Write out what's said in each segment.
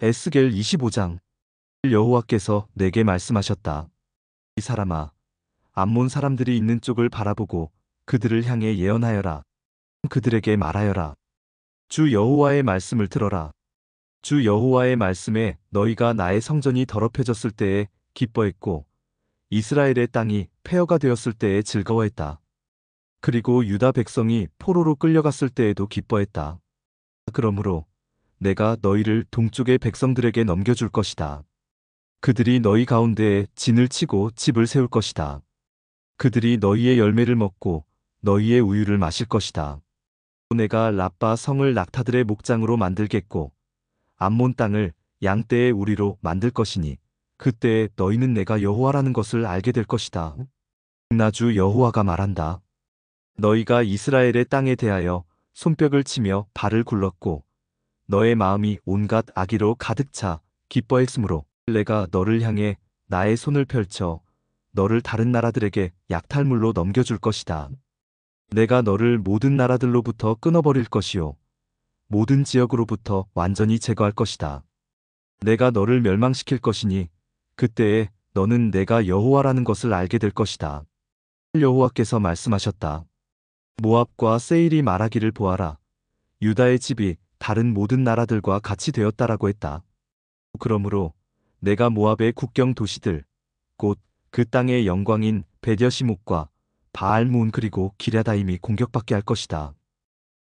에스겔 25장. 여호와께서 내게 말씀하셨다. 이 사람아, 암몬 사람들이 있는 쪽을 바라보고 그들을 향해 예언하여라. 그들에게 말하여라. 주 여호와의 말씀을 들어라. 주 여호와의 말씀에 너희가 나의 성전이 더럽혀졌을 때에 기뻐했고 이스라엘의 땅이 폐허가 되었을 때에 즐거워했다. 그리고 유다 백성이 포로로 끌려갔을 때에도 기뻐했다. 그러므로 내가 너희를 동쪽의 백성들에게 넘겨줄 것이다. 그들이 너희 가운데에 진을 치고 집을 세울 것이다. 그들이 너희의 열매를 먹고 너희의 우유를 마실 것이다. 내가 라빠 성을 낙타들의 목장으로 만들겠고 암몬 땅을 양떼의 우리로 만들 것이니 그때에 너희는 내가 여호와라는 것을 알게 될 것이다. 나 주 여호와가 말한다. 너희가 이스라엘의 땅에 대하여 손뼉을 치며 발을 굴렀고 너의 마음이 온갖 악의로 가득 차 기뻐했으므로 내가 너를 향해 나의 손을 펼쳐 너를 다른 나라들에게 약탈물로 넘겨줄 것이다. 내가 너를 모든 나라들로부터 끊어버릴 것이요 모든 지역으로부터 완전히 제거할 것이다. 내가 너를 멸망시킬 것이니 그때에 너는 내가 여호와라는 것을 알게 될 것이다. 여호와께서 말씀하셨다. 모압과 세일이 말하기를 보아라. 유다의 집이 다른 모든 나라들과 같이 되었다라고 했다. 그러므로 내가 모압의 국경 도시들 곧 그 땅의 영광인 베뎌시목과 바알므온 그리고 기랴다임이 공격받게 할 것이다.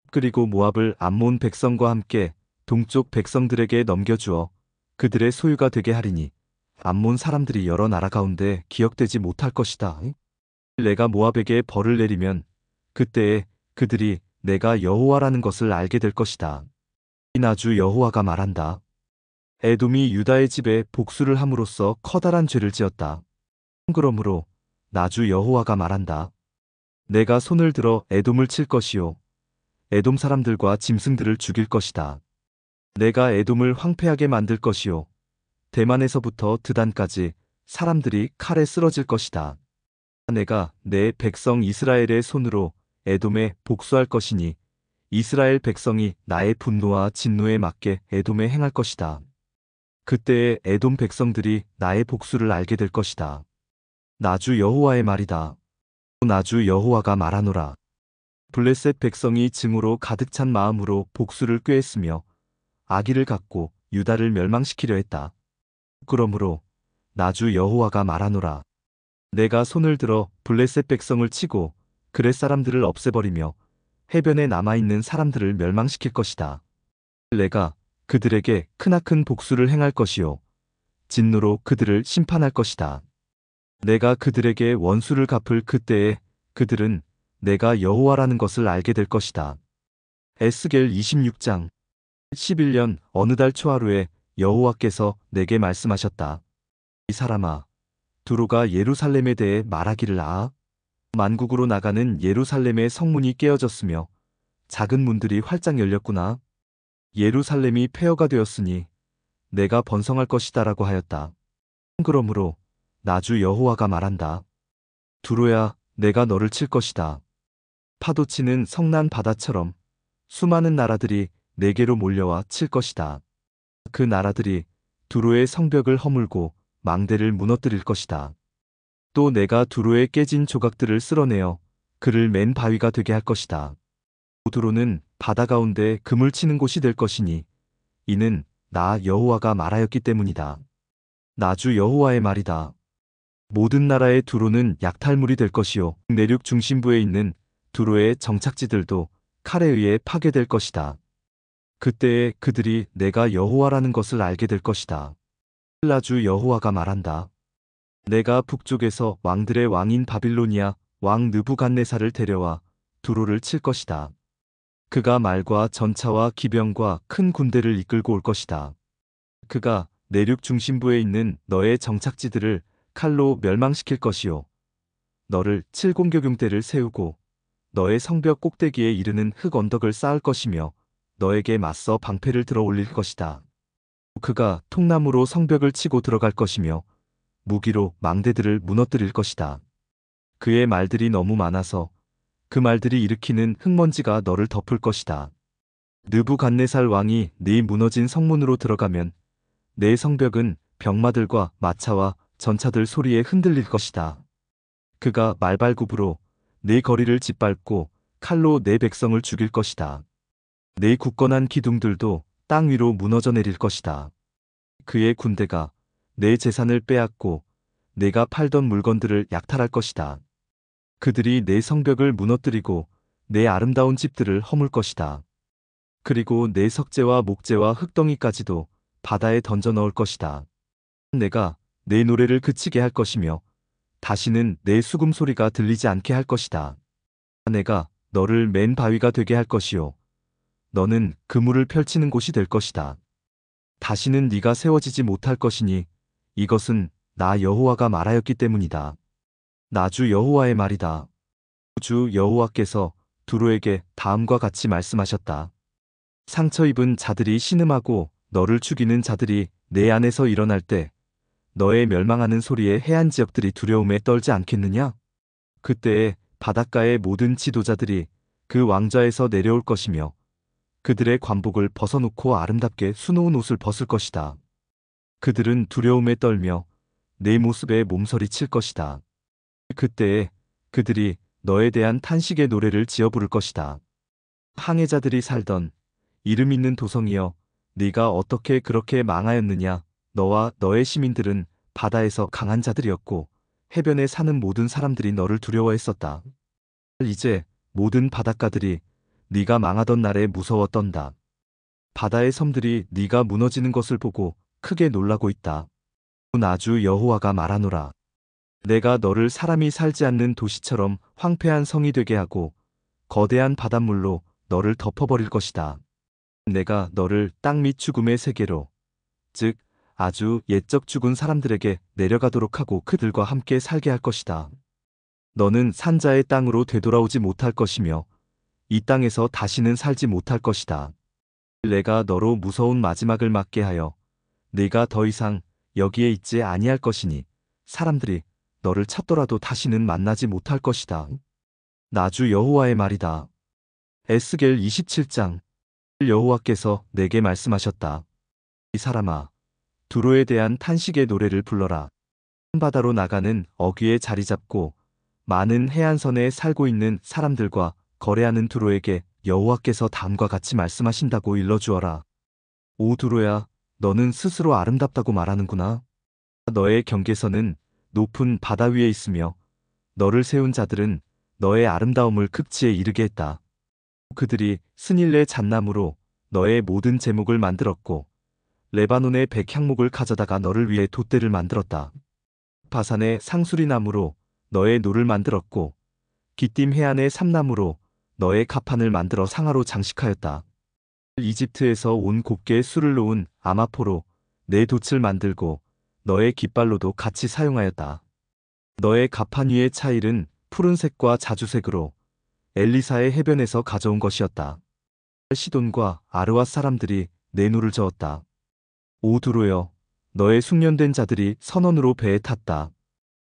그리고 모압을 암몬 백성과 함께 동쪽 백성들에게 넘겨주어 그들의 소유가 되게 하리니 암몬 사람들이 여러 나라 가운데 기억되지 못할 것이다. 내가 모압에게 벌을 내리면 그때에 그들이 내가 여호와라는 것을 알게 될 것이다. 나 주 여호와가 말한다. 에돔이 유다의 집에 복수를 함으로써 커다란 죄를 지었다. 그러므로 나 주 여호와가 말한다. 내가 손을 들어 에돔을 칠 것이요 에돔 사람들과 짐승들을 죽일 것이다. 내가 에돔을 황폐하게 만들 것이요 대만에서부터 드단까지 사람들이 칼에 쓰러질 것이다. 내가 내 백성 이스라엘의 손으로 에돔에 복수할 것이니 이스라엘 백성이 나의 분노와 진노에 맞게 에돔에 행할 것이다. 그때에 에돔 백성들이 나의 복수를 알게 될 것이다. 나 주 여호와의 말이다. 나 주 여호와가 말하노라. 블레셋 백성이 증오로 가득 찬 마음으로 복수를 꾀했으며 악의를 갖고 유다를 멸망시키려 했다. 그러므로 나 주 여호와가 말하노라. 내가 손을 들어 블레셋 백성을 치고 그렛 사람들을 없애버리며 해변에 남아있는 사람들을 멸망시킬 것이다. 내가 그들에게 크나큰 복수를 행할 것이요 진노로 그들을 심판할 것이다. 내가 그들에게 원수를 갚을 그때에 그들은 내가 여호와라는 것을 알게 될 것이다. 에스겔 26장. 11년 어느 달 초하루에 여호와께서 내게 말씀하셨다. 이 사람아, 두로가 예루살렘에 대해 말하기를 만국으로 나가는 예루살렘의 성문이 깨어졌으며 작은 문들이 활짝 열렸구나. 예루살렘이 폐허가 되었으니 내가 번성할 것이다라고 하였다. 그러므로 나 주 여호와가 말한다. 두로야, 내가 너를 칠 것이다. 파도치는 성난 바다처럼 수많은 나라들이 내게로 몰려와 칠 것이다. 그 나라들이 두로의 성벽을 허물고 망대를 무너뜨릴 것이다. 또 내가 두로의 깨진 조각들을 쓸어내어 그를 맨 바위가 되게 할 것이다. 두로는 바다 가운데 금을 치는 곳이 될 것이니 이는 나 여호와가 말하였기 때문이다. 나 주 여호와의 말이다. 모든 나라의 두로는 약탈물이 될 것이요 내륙 중심부에 있는 두로의 정착지들도 칼에 의해 파괴될 것이다. 그때에 그들이 내가 여호와라는 것을 알게 될 것이다. 나 주 여호와가 말한다. 내가 북쪽에서 왕들의 왕인 바빌로니아 왕 느부갓네살을 데려와 두로를 칠 것이다. 그가 말과 전차와 기병과 큰 군대를 이끌고 올 것이다. 그가 내륙 중심부에 있는 너의 정착지들을 칼로 멸망시킬 것이요 너를 칠 공격용대를 세우고 너의 성벽 꼭대기에 이르는 흙 언덕을 쌓을 것이며 너에게 맞서 방패를 들어 올릴 것이다. 그가 통나무로 성벽을 치고 들어갈 것이며 무기로 망대들을 무너뜨릴 것이다. 그의 말들이 너무 많아서 그 말들이 일으키는 흙먼지가 너를 덮을 것이다. 느부갓네살 왕이 네 무너진 성문으로 들어가면 내 성벽은 병마들과 마차와 전차들 소리에 흔들릴 것이다. 그가 말발굽으로 내 거리를 짓밟고 칼로 내 백성을 죽일 것이다. 내 굳건한 기둥들도 땅 위로 무너져 내릴 것이다. 그의 군대가 내 재산을 빼앗고 내가 팔던 물건들을 약탈할 것이다. 그들이 내 성벽을 무너뜨리고 내 아름다운 집들을 허물 것이다. 그리고 내 석재와 목재와 흙덩이까지도 바다에 던져 넣을 것이다. 내가 내 노래를 그치게 할 것이며 다시는 내 수금 소리가 들리지 않게 할 것이다. 내가 너를 맨 바위가 되게 할 것이요 너는 그물을 펼치는 곳이 될 것이다. 다시는 네가 세워지지 못할 것이니 이것은 나 여호와가 말하였기 때문이다. 나주 여호와의 말이다. 주 여호와께서 두로에게 다음과 같이 말씀하셨다. 상처 입은 자들이 신음하고 너를 죽이는 자들이 내 안에서 일어날 때 너의 멸망하는 소리에 해안 지역들이 두려움에 떨지 않겠느냐? 그때에 바닷가의 모든 지도자들이 그 왕좌에서 내려올 것이며 그들의 관복을 벗어놓고 아름답게 수놓은 옷을 벗을 것이다. 그들은 두려움에 떨며 내 모습에 몸서리 칠 것이다. 그때에 그들이 너에 대한 탄식의 노래를 지어 부를 것이다. 항해자들이 살던 이름 있는 도성이여 네가 어떻게 그렇게 망하였느냐. 너와 너의 시민들은 바다에서 강한 자들이었고 해변에 사는 모든 사람들이 너를 두려워했었다. 이제 모든 바닷가들이 네가 망하던 날에 무서워 떤다. 바다의 섬들이 네가 무너지는 것을 보고 크게 놀라고 있다. 나주 여호와가 말하노라. 내가 너를 사람이 살지 않는 도시처럼 황폐한 성이 되게 하고 거대한 바닷물로 너를 덮어버릴 것이다. 내가 너를 땅 밑 죽음의 세계로, 즉 아주 옛적 죽은 사람들에게 내려가도록 하고 그들과 함께 살게 할 것이다. 너는 산자의 땅으로 되돌아오지 못할 것이며 이 땅에서 다시는 살지 못할 것이다. 내가 너로 무서운 마지막을 맞게 하여 네가 더 이상 여기에 있지 아니할 것이니 사람들이 너를 찾더라도 다시는 만나지 못할 것이다. 나주 여호와의 말이다. 에스겔 27장. 여호와께서 내게 말씀하셨다. 이 사람아, 두로에 대한 탄식의 노래를 불러라. 바다로 나가는 어귀에 자리 잡고 많은 해안선에 살고 있는 사람들과 거래하는 두로에게 여호와께서 다음과 같이 말씀하신다고 일러주어라. 오 두로야, 너는 스스로 아름답다고 말하는구나. 너의 경계선은 높은 바다 위에 있으며 너를 세운 자들은 너의 아름다움을 극치에 이르게 했다. 그들이 스닐레 잣나무로 너의 모든 제목을 만들었고 레바논의 백향목을 가져다가 너를 위해 돛대를 만들었다. 바산의 상수리 나무로 너의 노를 만들었고 기띔 해안의 삼나무로 너의 가판을 만들어 상아로 장식하였다. 이집트에서 온 곱게 술을 놓은 아마포로 내 돛을 만들고 너의 깃발로도 같이 사용하였다. 너의 가판 위의 차일은 푸른색과 자주색으로 엘리사의 해변에서 가져온 것이었다. 시돈과 아르와 사람들이 내 노를 저었다. 오 두로여, 너의 숙련된 자들이 선원으로 배에 탔다.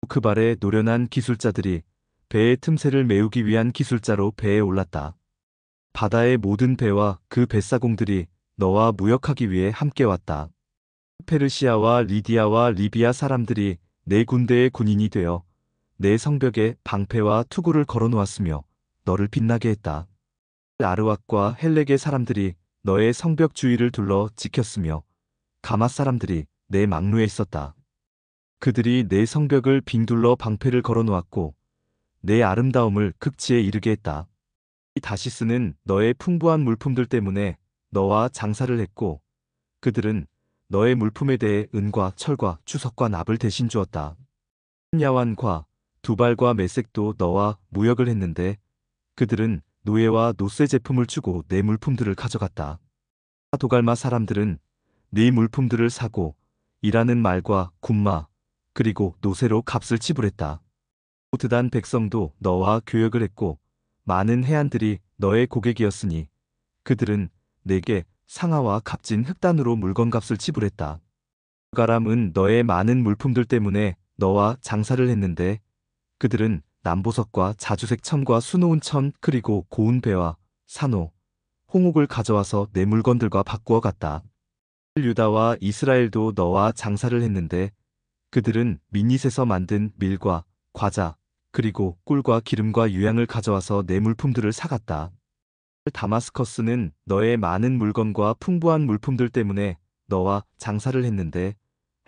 그 발에 노련한 기술자들이 배의 틈새를 메우기 위한 기술자로 배에 올랐다. 바다의 모든 배와 그 뱃사공들이 너와 무역하기 위해 함께 왔다. 페르시아와 리디아와 리비아 사람들이 내 군대의 군인이 되어 내 성벽에 방패와 투구를 걸어놓았으며 너를 빛나게 했다. 아르왁과 헬렉의 사람들이 너의 성벽 주위를 둘러 지켰으며 가맛 사람들이 내 망루에 있었다. 그들이 내 성벽을 빙둘러 방패를 걸어놓았고 내 아름다움을 극치에 이르게 했다. 이 다시스는 너의 풍부한 물품들 때문에 너와 장사를 했고 그들은 너의 물품에 대해 은과 철과 주석과 납을 대신 주었다. 야완과 두발과 메색도 너와 무역을 했는데 그들은 노예와 노쇠 제품을 주고 내 물품들을 가져갔다. 도갈마 사람들은 네 물품들을 사고 일하는 말과 군마 그리고 노새로 값을 지불했다. 드단 백성도 너와 교역을 했고 많은 해안들이 너의 고객이었으니 그들은 내게 상아와 값진 흑단으로 물건값을 지불했다. 가람은 너의 많은 물품들 때문에 너와 장사를 했는데 그들은 남보석과 자주색 천과 수놓은 천 그리고 고운 배와 산호, 홍옥을 가져와서 내 물건들과 바꾸어 갔다. 유다와 이스라엘도 너와 장사를 했는데 그들은 미닛에서 만든 밀과 과자, 그리고 꿀과 기름과 유향을 가져와서 내 물품들을 사갔다. 다마스커스는 너의 많은 물건과 풍부한 물품들 때문에 너와 장사를 했는데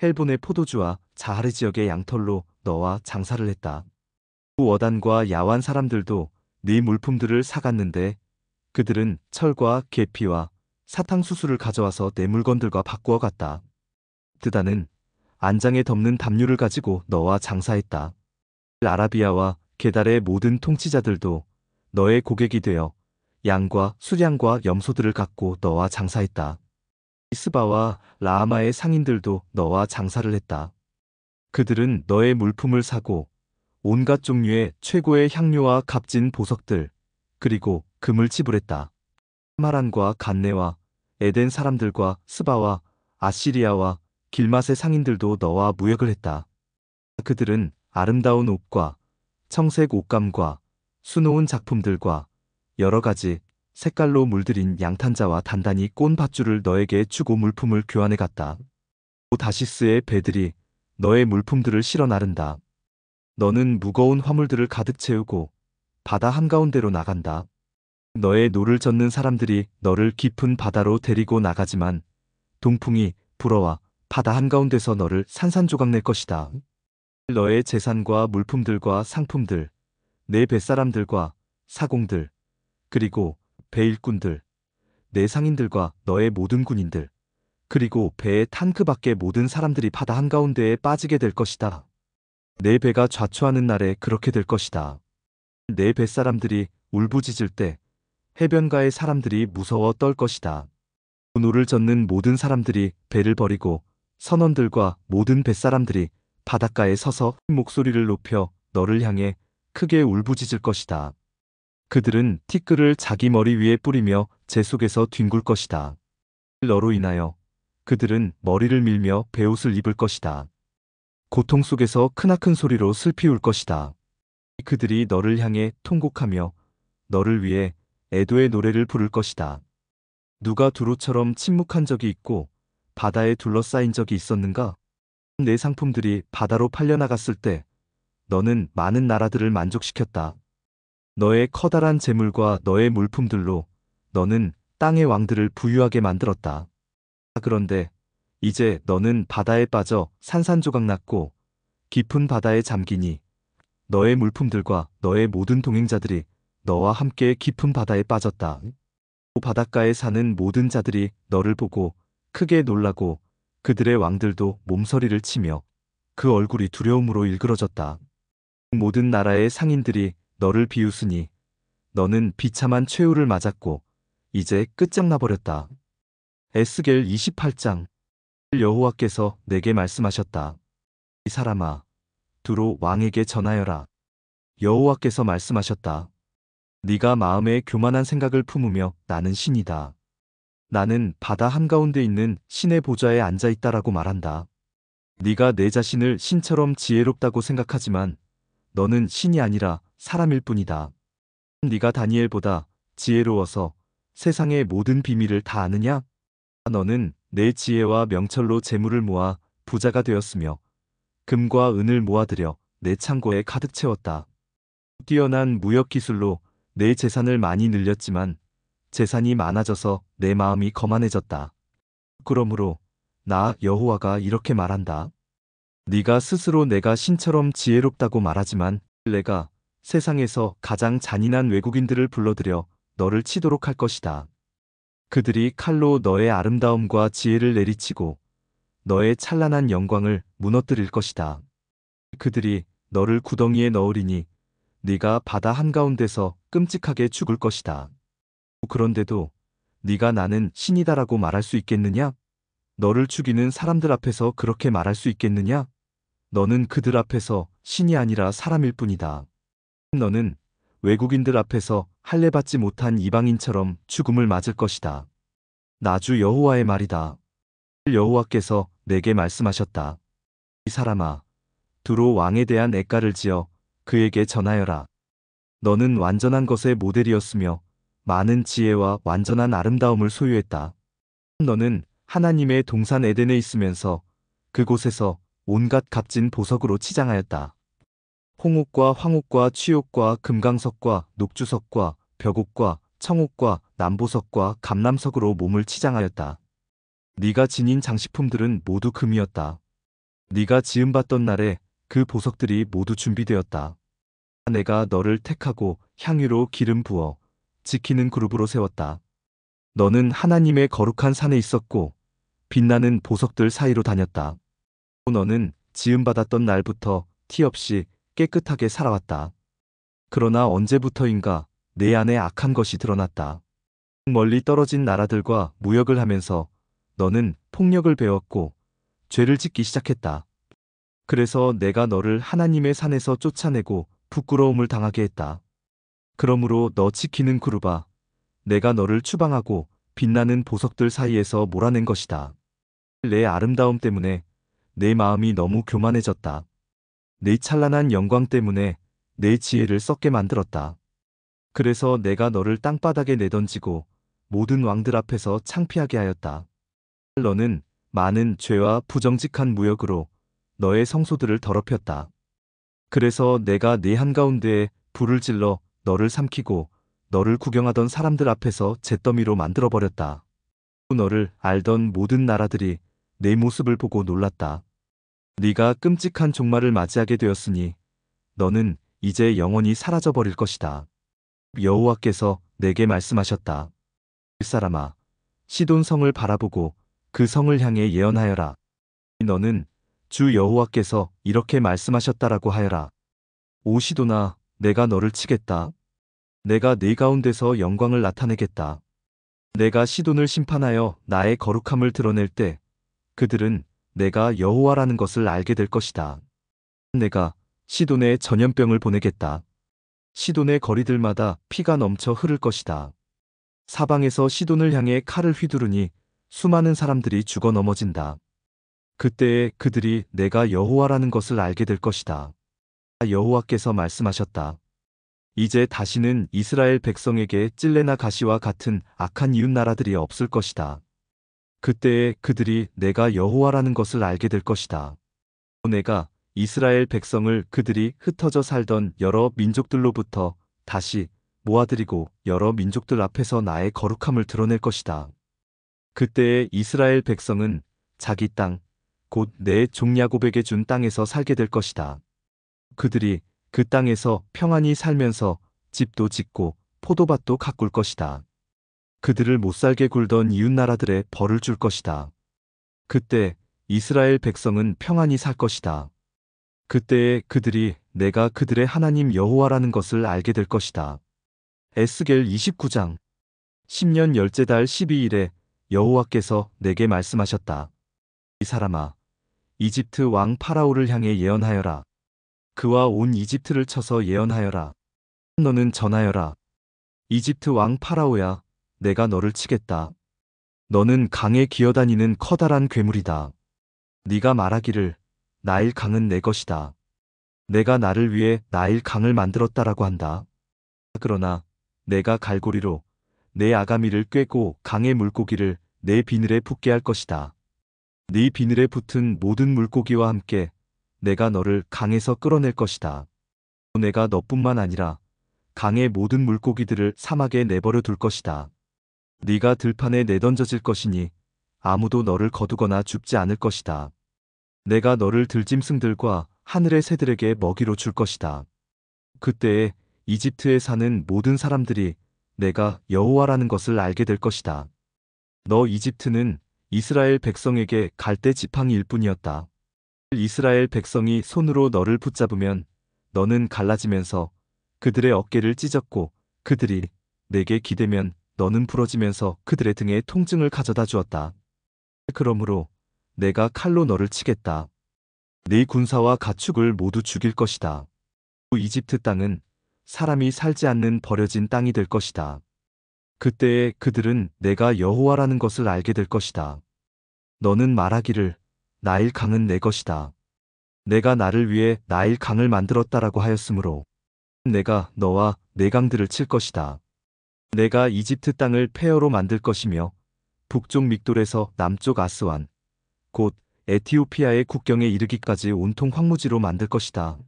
헬본의 포도주와 자하르 지역의 양털로 너와 장사를 했다. 워단과 야완 사람들도 네 물품들을 사갔는데 그들은 철과 계피와 사탕수수를 가져와서 내 물건들과 바꾸어 갔다. 드다는 안장에 덮는 담요를 가지고 너와 장사했다. 아라비아와 게달의 모든 통치자들도 너의 고객이 되어 양과 수량과 염소들을 갖고 너와 장사했다. 스바와 라하마의 상인들도 너와 장사를 했다. 그들은 너의 물품을 사고 온갖 종류의 최고의 향료와 값진 보석들, 그리고 금을 지불했다. 마란과 간네와 에덴 사람들과 스바와 아시리아와 길맛의 상인들도 너와 무역을 했다. 그들은 아름다운 옷과 청색 옷감과 수놓은 작품들과 여러 가지 색깔로 물들인 양탄자와 단단히 꼰 밧줄을 너에게 주고 물품을 교환해 갔다. 다시스의 배들이 너의 물품들을 실어 나른다. 너는 무거운 화물들을 가득 채우고 바다 한가운데로 나간다. 너의 노를 젓는 사람들이 너를 깊은 바다로 데리고 나가지만 동풍이 불어와 바다 한가운데서 너를 산산조각 낼 것이다. 너의 재산과 물품들과 상품들, 내 뱃사람들과 사공들, 그리고 배 일꾼들, 내 상인들과 너의 모든 군인들, 그리고 배에 탄 그 밖의 모든 사람들이 바다 한가운데에 빠지게 될 것이다. 내 배가 좌초하는 날에 그렇게 될 것이다. 내 뱃사람들이 울부짖을 때 해변가의 사람들이 무서워 떨 것이다. 노를 젓는 모든 사람들이 배를 버리고 선원들과 모든 뱃사람들이 바닷가에 서서 목소리를 높여 너를 향해 크게 울부짖을 것이다. 그들은 티끌을 자기 머리 위에 뿌리며 재 속에서 뒹굴 것이다. 너로 인하여 그들은 머리를 밀며 베옷을 입을 것이다. 고통 속에서 크나큰 소리로 슬피 울 것이다. 그들이 너를 향해 통곡하며 너를 위해 애도의 노래를 부를 것이다. 누가 두로처럼 침묵한 적이 있고 바다에 둘러싸인 적이 있었는가? 내 상품들이 바다로 팔려나갔을 때 너는 많은 나라들을 만족시켰다. 너의 커다란 재물과 너의 물품들로 너는 땅의 왕들을 부유하게 만들었다. 그런데 이제 너는 바다에 빠져 산산조각 났고 깊은 바다에 잠기니 너의 물품들과 너의 모든 동행자들이 너와 함께 깊은 바다에 빠졌다. 바닷가에 사는 모든 자들이 너를 보고 크게 놀라고 그들의 왕들도 몸서리를 치며 그 얼굴이 두려움으로 일그러졌다. 모든 나라의 상인들이 너를 비웃으니 너는 비참한 최후를 맞았고 이제 끝장나버렸다. 에스겔 28장. 여호와께서 내게 말씀하셨다. 이 사람아, 두로 왕에게 전하여라. 여호와께서 말씀하셨다. 네가 마음에 교만한 생각을 품으며 나는 신이다. 나는 바다 한가운데 있는 신의 보좌에 앉아 있다라고 말한다. 네가 내 자신을 신처럼 지혜롭다고 생각하지만 너는 신이 아니라 사람일 뿐이다. 네가 다니엘보다 지혜로워서 세상의 모든 비밀을 다 아느냐? 너는 내 지혜와 명철로 재물을 모아 부자가 되었으며 금과 은을 모아들여 내 창고에 가득 채웠다. 뛰어난 무역 기술로 내 재산을 많이 늘렸지만 재산이 많아져서 내 마음이 거만해졌다. 그러므로 나 여호와가 이렇게 말한다. 네가 스스로 내가 신처럼 지혜롭다고 말하지만 내가 세상에서 가장 잔인한 외국인들을 불러들여 너를 치도록 할 것이다. 그들이 칼로 너의 아름다움과 지혜를 내리치고 너의 찬란한 영광을 무너뜨릴 것이다. 그들이 너를 구덩이에 넣으리니 네가 바다 한가운데서 끔찍하게 죽을 것이다. 그런데도 네가 나는 신이다라고 말할 수 있겠느냐? 너를 죽이는 사람들 앞에서 그렇게 말할 수 있겠느냐? 너는 그들 앞에서 신이 아니라 사람일 뿐이다. 너는 외국인들 앞에서 할례받지 못한 이방인처럼 죽음을 맞을 것이다. 나주 여호와의 말이다. 여호와께서 내게 말씀하셨다. 이 사람아, 두로 왕에 대한 애가를 지어 그에게 전하여라. 너는 완전한 것의 모델이었으며 많은 지혜와 완전한 아름다움을 소유했다. 너는 하나님의 동산 에덴에 있으면서 그곳에서 온갖 값진 보석으로 치장하였다. 홍옥과 황옥과 취옥과 금강석과 녹주석과 벽옥과 청옥과 남보석과 감람석으로 몸을 치장하였다. 네가 지닌 장식품들은 모두 금이었다. 네가 지음받던 날에 그 보석들이 모두 준비되었다. 내가 너를 택하고 향유로 기름 부어 지키는 그룹으로 세웠다. 너는 하나님의 거룩한 산에 있었고 빛나는 보석들 사이로 다녔다. 너는 지음받았던 날부터 티 없이 깨끗하게 살아왔다. 그러나 언제부터인가 내 안에 악한 것이 드러났다. 멀리 떨어진 나라들과 무역을 하면서 너는 폭력을 배웠고 죄를 짓기 시작했다. 그래서 내가 너를 하나님의 산에서 쫓아내고 부끄러움을 당하게 했다. 그러므로 너 지키는 그룹아, 내가 너를 추방하고 빛나는 보석들 사이에서 몰아낸 것이다. 내 아름다움 때문에 내 마음이 너무 교만해졌다. 내 찬란한 영광 때문에 내 지혜를 썩게 만들었다. 그래서 내가 너를 땅바닥에 내던지고 모든 왕들 앞에서 창피하게 하였다. 너는 많은 죄와 부정직한 무역으로 너의 성소들을 더럽혔다. 그래서 내가 네 한가운데에 불을 질러 너를 삼키고 너를 구경하던 사람들 앞에서 잿더미로 만들어버렸다. 너를 알던 모든 나라들이 내 모습을 보고 놀랐다. 네가 끔찍한 종말을 맞이하게 되었으니 너는 이제 영원히 사라져버릴 것이다. 여호와께서 내게 말씀하셨다. 사람아, 시돈 성을 바라보고 그 성을 향해 예언하여라. 너는 주 여호와께서 이렇게 말씀하셨다라고 하여라. 오 시돈아, 내가 너를 치겠다. 내가 네 가운데서 영광을 나타내겠다. 내가 시돈을 심판하여 나의 거룩함을 드러낼 때 그들은 내가 여호와라는 것을 알게 될 것이다. 내가 시돈에 전염병을 보내겠다. 시돈의 거리들마다 피가 넘쳐 흐를 것이다. 사방에서 시돈을 향해 칼을 휘두르니 수많은 사람들이 죽어 넘어진다. 그때에 그들이 내가 여호와라는 것을 알게 될 것이다. 여호와께서 말씀하셨다. 이제 다시는 이스라엘 백성에게 찔레나 가시와 같은 악한 이웃나라들이 없을 것이다. 그때에 그들이 내가 여호와라는 것을 알게 될 것이다. 내가 이스라엘 백성을 그들이 흩어져 살던 여러 민족들로부터 다시 모아들이고 여러 민족들 앞에서 나의 거룩함을 드러낼 것이다. 그때에 이스라엘 백성은 자기 땅, 곧 내 종 야곱에게 준 땅에서 살게 될 것이다. 그들이 그 땅에서 평안히 살면서 집도 짓고 포도밭도 가꿀 것이다. 그들을 못살게 굴던 이웃나라들의 벌을 줄 것이다. 그때 이스라엘 백성은 평안히 살 것이다. 그때에 그들이 내가 그들의 하나님 여호와라는 것을 알게 될 것이다. 에스겔 29장 10년 열째 달 12일에 여호와께서 내게 말씀하셨다. 이 사람아, 이집트 왕 파라오를 향해 예언하여라. 그와 온 이집트를 쳐서 예언하여라. 너는 전하여라. 이집트 왕 파라오야, 내가 너를 치겠다. 너는 강에 기어다니는 커다란 괴물이다. 네가 말하기를 나일 강은 내 것이다. 내가 나를 위해 나일 강을 만들었다라고 한다. 그러나 내가 갈고리로 내 아가미를 꿰고 강의 물고기를 내 비늘에 붙게 할 것이다. 네 비늘에 붙은 모든 물고기와 함께 내가 너를 강에서 끌어낼 것이다. 내가 너뿐만 아니라 강의 모든 물고기들을 사막에 내버려 둘 것이다. 네가 들판에 내던져질 것이니 아무도 너를 거두거나 줍지 않을 것이다. 내가 너를 들짐승들과 하늘의 새들에게 먹이로 줄 것이다. 그때에 이집트에 사는 모든 사람들이 내가 여호와라는 것을 알게 될 것이다. 너 이집트는 이스라엘 백성에게 갈대 지팡이일 뿐이었다. 이스라엘 백성이 손으로 너를 붙잡으면 너는 갈라지면서 그들의 어깨를 찢었고 그들이 내게 기대면 너는 부러지면서 그들의 등에 통증을 가져다 주었다. 그러므로 내가 칼로 너를 치겠다. 네 군사와 가축을 모두 죽일 것이다. 이집트 땅은 사람이 살지 않는 버려진 땅이 될 것이다. 그때에 그들은 내가 여호와라는 것을 알게 될 것이다. 너는 말하기를 나일 강은 내 것이다. 내가 나를 위해 나일 강을 만들었다라고 하였으므로 내가 너와 내 강들을 칠 것이다. 내가 이집트 땅을 폐허로 만들 것이며 북쪽 믹돌에서 남쪽 아스완, 곧 에티오피아의 국경에 이르기까지 온통 황무지로 만들 것이다.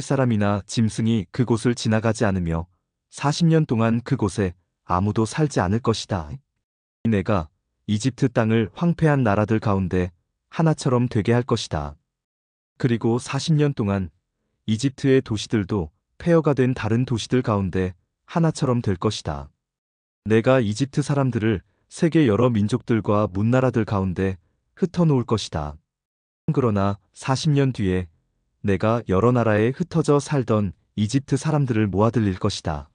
사람이나 짐승이 그곳을 지나가지 않으며 40년 동안 그곳에 아무도 살지 않을 것이다. 내가 이집트 땅을 황폐한 나라들 가운데 하나처럼 되게 할 것이다. 그리고 40년 동안 이집트의 도시들도 폐허가 된 다른 도시들 가운데 하나처럼 될 것이다. 내가 이집트 사람들을 세계 여러 민족들과 문나라들 가운데 흩어놓을 것이다. 그러나 40년 뒤에 내가 여러 나라에 흩어져 살던 이집트 사람들을 모아들일 것이다.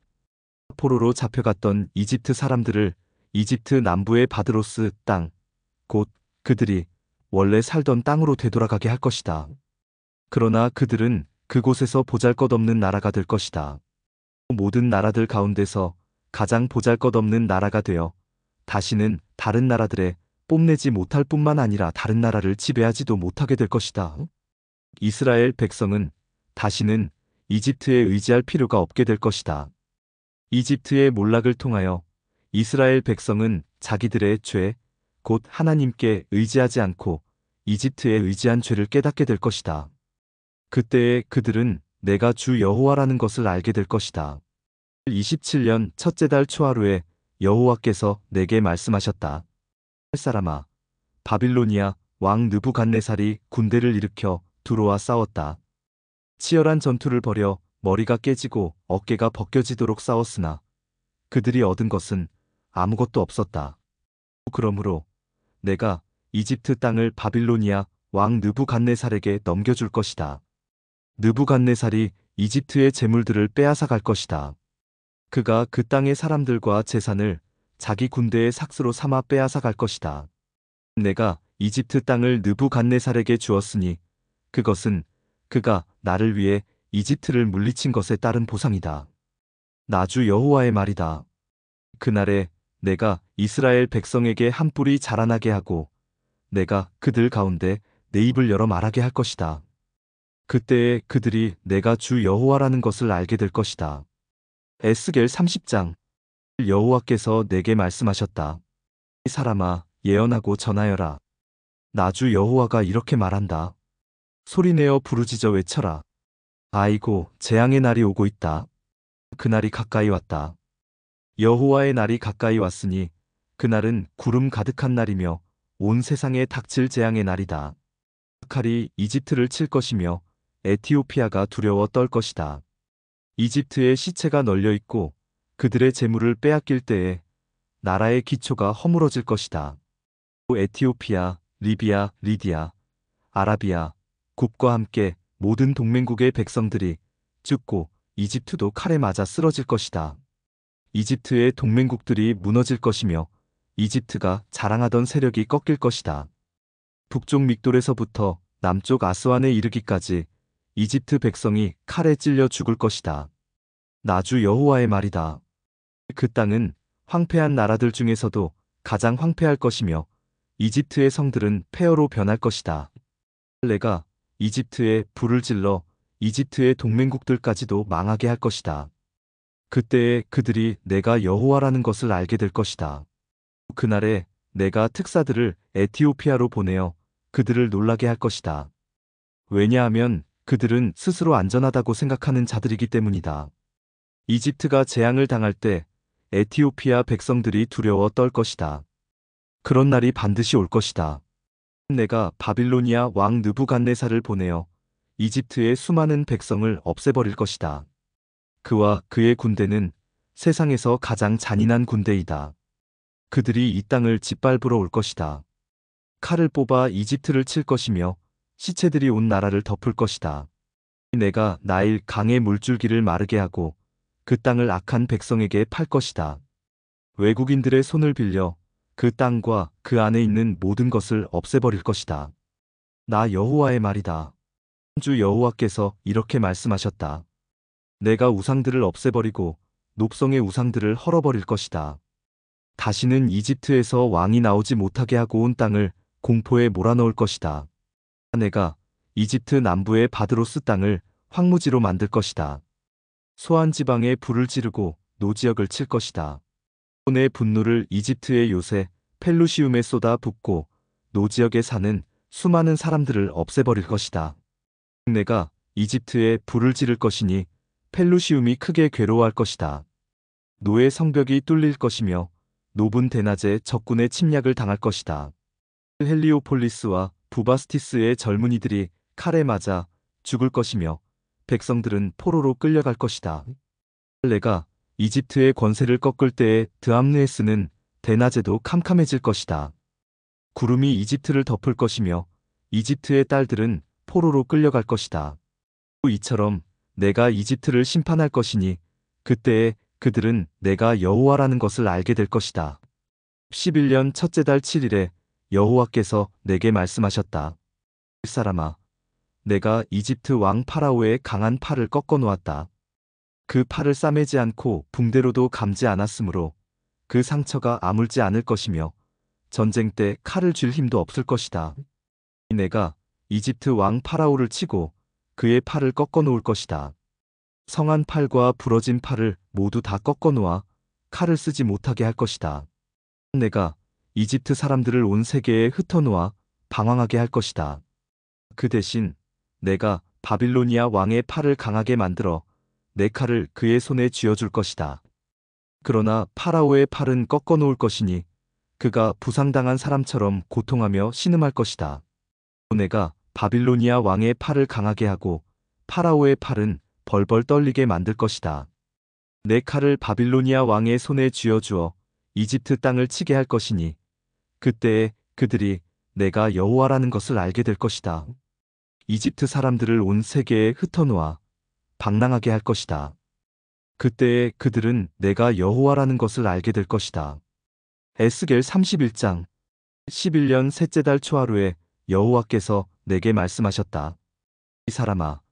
포로로 잡혀갔던 이집트 사람들을 이집트 남부의 바드로스 땅, 곧 그들이 원래 살던 땅으로 되돌아가게 할 것이다. 그러나 그들은 그곳에서 보잘것없는 나라가 될 것이다. 모든 나라들 가운데서 가장 보잘것없는 나라가 되어 다시는 다른 나라들에 뽐내지 못할 뿐만 아니라 다른 나라를 지배하지도 못하게 될 것이다. 이스라엘 백성은 다시는 이집트에 의지할 필요가 없게 될 것이다. 이집트의 몰락을 통하여 이스라엘 백성은 자기들의 죄, 곧 하나님께 의지하지 않고 이집트에 의지한 죄를 깨닫게 될 것이다. 그때에 그들은 내가 주 여호와라는 것을 알게 될 것이다. 27년 첫째 달 초하루에 여호와께서 내게 말씀하셨다. 사람아, 바빌로니아 왕 느부갓네살이 군대를 일으켜 두로와 싸웠다. 치열한 전투를 벌여 머리가 깨지고 어깨가 벗겨지도록 싸웠으나 그들이 얻은 것은 아무것도 없었다. 그러므로 내가 이집트 땅을 바빌로니아 왕 느부갓네살에게 넘겨줄 것이다. 느부갓네살이 이집트의 재물들을 빼앗아 갈 것이다. 그가 그 땅의 사람들과 재산을 자기 군대의 삭스로 삼아 빼앗아 갈 것이다. 내가 이집트 땅을 느부갓네살에게 주었으니 그것은 그가 나를 위해 이집트를 물리친 것에 따른 보상이다. 나 주 여호와의 말이다. 그날에 내가 이스라엘 백성에게 한 뿔이 자라나게 하고 내가 그들 가운데 내 입을 열어 말하게 할 것이다. 그때에 그들이 내가 주 여호와라는 것을 알게 될 것이다. 에스겔 30장. 여호와께서 내게 말씀하셨다. 이 사람아, 예언하고 전하여라. 나 주 여호와가 이렇게 말한다. 소리내어 부르짖어 외쳐라. 아이고, 재앙의 날이 오고 있다. 그날이 가까이 왔다. 여호와의 날이 가까이 왔으니 그날은 구름 가득한 날이며 온 세상에 닥칠 재앙의 날이다. 칼이 이집트를 칠 것이며 에티오피아가 두려워 떨 것이다. 이집트의 시체가 널려 있고 그들의 재물을 빼앗길 때에 나라의 기초가 허물어질 것이다. 에티오피아, 리비아, 리디아, 아라비아, 굽과 함께 모든 동맹국의 백성들이 죽고 이집트도 칼에 맞아 쓰러질 것이다. 이집트의 동맹국들이 무너질 것이며 이집트가 자랑하던 세력이 꺾일 것이다. 북쪽 믹돌에서부터 남쪽 아스완에 이르기까지 이집트 백성이 칼에 찔려 죽을 것이다. 나 주 여호와의 말이다. 그 땅은 황폐한 나라들 중에서도 가장 황폐할 것이며 이집트의 성들은 폐허로 변할 것이다. 내가 이집트에 불을 질러 이집트의 동맹국들까지도 망하게 할 것이다. 그때에 그들이 내가 여호와라는 것을 알게 될 것이다. 그날에 내가 특사들을 에티오피아로 보내어 그들을 놀라게 할 것이다. 왜냐하면 그들은 스스로 안전하다고 생각하는 자들이기 때문이다. 이집트가 재앙을 당할 때 에티오피아 백성들이 두려워 떨 것이다. 그런 날이 반드시 올 것이다. 내가 바빌로니아 왕 느부갓네살을 보내어 이집트의 수많은 백성을 없애버릴 것이다. 그와 그의 군대는 세상에서 가장 잔인한 군대이다. 그들이 이 땅을 짓밟으러 올 것이다. 칼을 뽑아 이집트를 칠 것이며 시체들이 온 나라를 덮을 것이다. 내가 나일 강의 물줄기를 마르게 하고 그 땅을 악한 백성에게 팔 것이다. 외국인들의 손을 빌려 그 땅과 그 안에 있는 모든 것을 없애버릴 것이다. 나 여호와의 말이다. 주 여호와께서 이렇게 말씀하셨다. 내가 우상들을 없애버리고 녹성의 우상들을 헐어버릴 것이다. 다시는 이집트에서 왕이 나오지 못하게 하고 온 땅을 공포에 몰아넣을 것이다. 내가 이집트 남부의 바드로스 땅을 황무지로 만들 것이다. 소안 지방에 불을 지르고 노지역을 칠 것이다. 내 분노를 이집트의 요새 펠루시움에 쏟아 붓고 노 지역에 사는 수많은 사람들을 없애버릴 것이다. 내가 이집트에 불을 지를 것이니 펠루시움이 크게 괴로워할 것이다. 노의 성벽이 뚫릴 것이며 노분 대낮에 적군의 침략을 당할 것이다. 헬리오폴리스와 부바스티스의 젊은이들이 칼에 맞아 죽을 것이며 백성들은 포로로 끌려갈 것이다. 내가 이집트의 권세를 꺾을 때에 드암느에스는 대낮에도 캄캄해질 것이다. 구름이 이집트를 덮을 것이며 이집트의 딸들은 포로로 끌려갈 것이다. 이처럼 내가 이집트를 심판할 것이니 그때에 그들은 내가 여호와라는 것을 알게 될 것이다. 11년 첫째 달 7일에 여호와께서 내게 말씀하셨다. 사람아, 내가 이집트 왕 파라오의 강한 팔을 꺾어 놓았다. 그 팔을 싸매지 않고 붕대로도 감지 않았으므로 그 상처가 아물지 않을 것이며 전쟁 때 칼을 쥘 힘도 없을 것이다. 내가 이집트 왕 파라오를 치고 그의 팔을 꺾어 놓을 것이다. 성한 팔과 부러진 팔을 모두 다 꺾어 놓아 칼을 쓰지 못하게 할 것이다. 내가 이집트 사람들을 온 세계에 흩어놓아 방황하게 할 것이다. 그 대신 내가 바빌로니아 왕의 팔을 강하게 만들어 내 칼을 그의 손에 쥐어줄 것이다. 그러나 파라오의 팔은 꺾어 놓을 것이니 그가 부상당한 사람처럼 고통하며 신음할 것이다. 내가 바빌로니아 왕의 팔을 강하게 하고 파라오의 팔은 벌벌 떨리게 만들 것이다. 내 칼을 바빌로니아 왕의 손에 쥐어주어 이집트 땅을 치게 할 것이니 그때에 그들이 내가 여호와라는 것을 알게 될 것이다. 이집트 사람들을 온 세계에 흩어놓아 방랑하게 할 것이다. 그때에 그들은 내가 여호와라는 것을 알게 될 것이다. 에스겔 31장 11년 셋째 달 초하루에 여호와께서 내게 말씀하셨다. 이 사람아,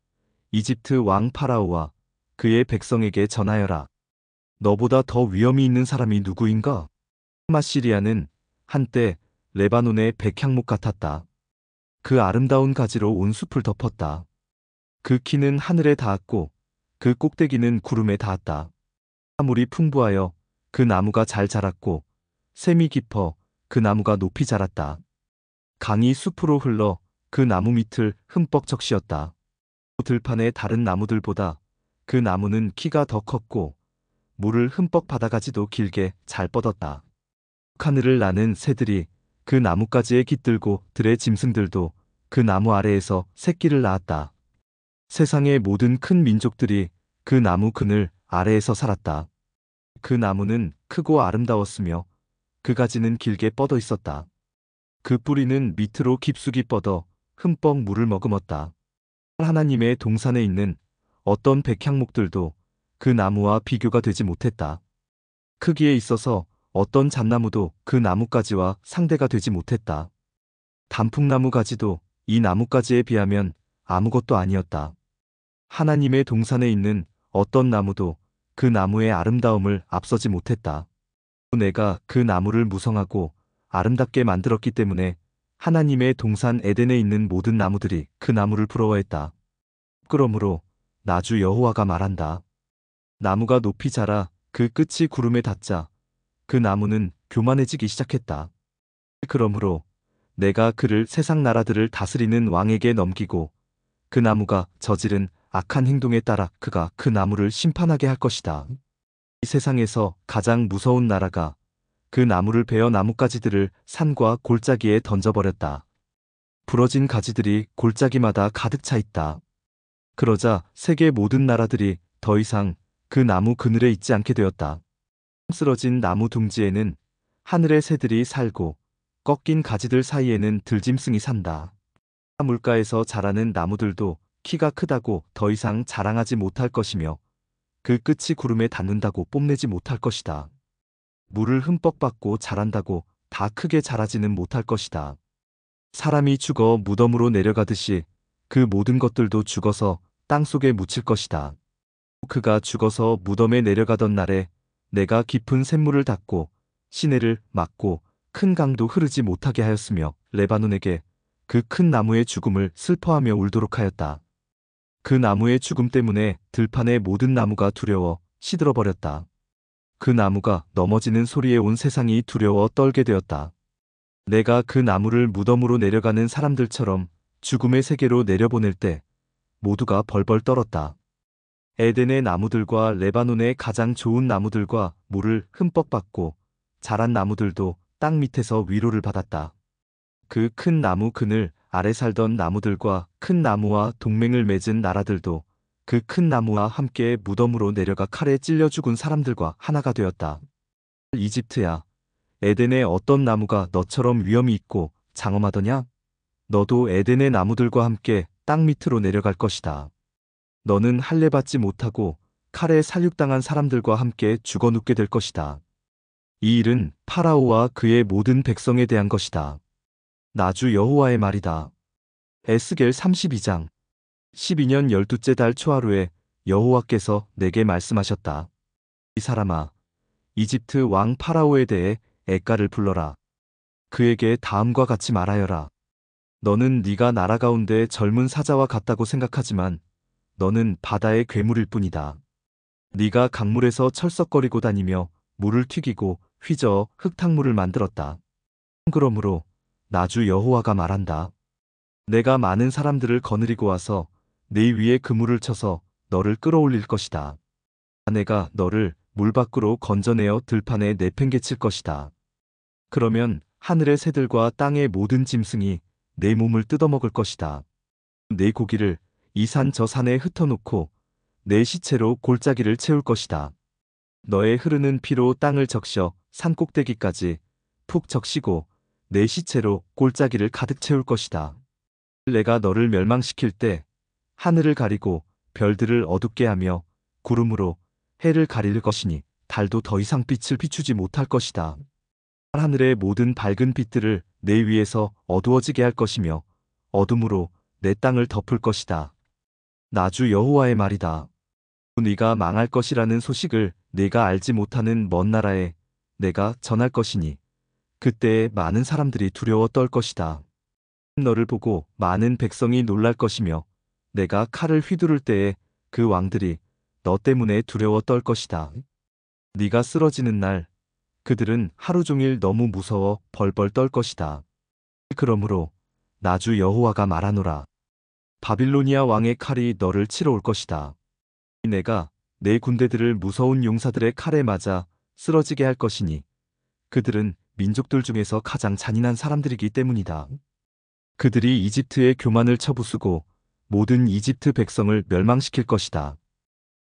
이집트 왕 파라오와 그의 백성에게 전하여라. 너보다 더 위험이 있는 사람이 누구인가? 마시리아는 한때 레바논의 백향목 같았다. 그 아름다운 가지로 온 숲을 덮었다. 그 키는 하늘에 닿았고 그 꼭대기는 구름에 닿았다. 물이 풍부하여 그 나무가 잘 자랐고 샘이 깊어 그 나무가 높이 자랐다. 강이 숲으로 흘러 그 나무 밑을 흠뻑 적시었다. 들판의 다른 나무들보다 그 나무는 키가 더 컸고 물을 흠뻑 받아가지도 길게 잘 뻗었다. 하늘을 나는 새들이 그 나뭇가지에 깃들고 들의 짐승들도 그 나무 아래에서 새끼를 낳았다. 세상의 모든 큰 민족들이 그 나무 그늘 아래에서 살았다. 그 나무는 크고 아름다웠으며 그 가지는 길게 뻗어 있었다. 그 뿌리는 밑으로 깊숙이 뻗어 흠뻑 물을 머금었다. 하나님의 동산에 있는 어떤 백향목들도 그 나무와 비교가 되지 못했다. 크기에 있어서 어떤 잣나무도 그 나뭇가지와 상대가 되지 못했다. 단풍나무 가지도 이 나뭇가지에 비하면 아무것도 아니었다. 하나님의 동산에 있는 어떤 나무도 그 나무의 아름다움을 앞서지 못했다. 내가 그 나무를 무성하고 아름답게 만들었기 때문에 하나님의 동산 에덴에 있는 모든 나무들이 그 나무를 부러워했다. 그러므로 나주 여호와가 말한다. 나무가 높이 자라 그 끝이 구름에 닿자 그 나무는 교만해지기 시작했다. 그러므로 내가 그를 세상 나라들을 다스리는 왕에게 넘기고 그 나무가 저지른 악한 행동에 따라 그가 그 나무를 심판하게 할 것이다. 이 세상에서 가장 무서운 나라가 그 나무를 베어 나뭇가지들을 산과 골짜기에 던져버렸다. 부러진 가지들이 골짜기마다 가득 차 있다. 그러자 세계 모든 나라들이 더 이상 그 나무 그늘에 있지 않게 되었다. 쓰러진 나무 둥지에는 하늘의 새들이 살고 꺾인 가지들 사이에는 들짐승이 산다. 물가에서 자라는 나무들도 키가 크다고 더 이상 자랑하지 못할 것이며 그 끝이 구름에 닿는다고 뽐내지 못할 것이다. 물을 흠뻑 받고 자란다고 다 크게 자라지는 못할 것이다. 사람이 죽어 무덤으로 내려가듯이 그 모든 것들도 죽어서 땅속에 묻힐 것이다. 그가 죽어서 무덤에 내려가던 날에 내가 깊은 샘물을 닫고 시내를 막고 큰 강도 흐르지 못하게 하였으며 레바논에게 그 큰 나무의 죽음을 슬퍼하며 울도록 하였다. 그 나무의 죽음 때문에 들판의 모든 나무가 두려워 시들어 버렸다. 그 나무가 넘어지는 소리에 온 세상이 두려워 떨게 되었다. 내가 그 나무를 무덤으로 내려가는 사람들처럼 죽음의 세계로 내려보낼 때 모두가 벌벌 떨었다. 에덴의 나무들과 레바논의 가장 좋은 나무들과 물을 흠뻑 받고 자란 나무들도 땅 밑에서 위로를 받았다. 그 큰 나무 그늘 아래 살던 나무들과 큰 나무와 동맹을 맺은 나라들도 그 큰 나무와 함께 무덤으로 내려가 칼에 찔려 죽은 사람들과 하나가 되었다. 이집트야, 에덴의 어떤 나무가 너처럼 위엄이 있고 장엄하더냐? 너도 에덴의 나무들과 함께 땅 밑으로 내려갈 것이다. 너는 할례 받지 못하고 칼에 살육당한 사람들과 함께 죽어 눕게 될 것이다. 이 일은 파라오와 그의 모든 백성에 대한 것이다. 나주 여호와의 말이다. 에스겔 32장 12년 12째 달 초하루에 여호와께서 내게 말씀하셨다. 이 사람아, 이집트 왕 파라오에 대해 애가를 불러라. 그에게 다음과 같이 말하여라. 너는 네가 나라 가운데 젊은 사자와 같다고 생각하지만 너는 바다의 괴물일 뿐이다. 네가 강물에서 철썩거리고 다니며 물을 튀기고 휘저어 흙탕물을 만들었다. 그러므로 나주 여호와가 말한다. 내가 많은 사람들을 거느리고 와서 네 위에 그물을 쳐서 너를 끌어올릴 것이다. 내가 너를 물 밖으로 건져내어 들판에 내팽개칠 것이다. 그러면 하늘의 새들과 땅의 모든 짐승이 내 몸을 뜯어먹을 것이다. 내 고기를 이 산 저 산에 흩어놓고 내 시체로 골짜기를 채울 것이다. 너의 흐르는 피로 땅을 적셔 산 꼭대기까지 푹 적시고 내 시체로 골짜기를 가득 채울 것이다. 내가 너를 멸망시킬 때 하늘을 가리고 별들을 어둡게 하며 구름으로 해를 가릴 것이니 달도 더 이상 빛을 비추지 못할 것이다. 하늘의 모든 밝은 빛들을 내 위에서 어두워지게 할 것이며 어둠으로 내 땅을 덮을 것이다. 나주 여호와의 말이다. 네가 망할 것이라는 소식을 네가 알지 못하는 먼 나라에 내가 전할 것이니 그때에 많은 사람들이 두려워 떨 것이다. 너를 보고 많은 백성이 놀랄 것이며 내가 칼을 휘두를 때에 그 왕들이 너 때문에 두려워 떨 것이다. 네가 쓰러지는 날 그들은 하루 종일 너무 무서워 벌벌 떨 것이다. 그러므로 나주 여호와가 말하노라. 바빌로니아 왕의 칼이 너를 치러 올 것이다. 내가 내 군대들을 무서운 용사들의 칼에 맞아 쓰러지게 할 것이니 그들은 민족들 중에서 가장 잔인한 사람들이기 때문이다. 그들이 이집트의 교만을 쳐부수고 모든 이집트 백성을 멸망시킬 것이다.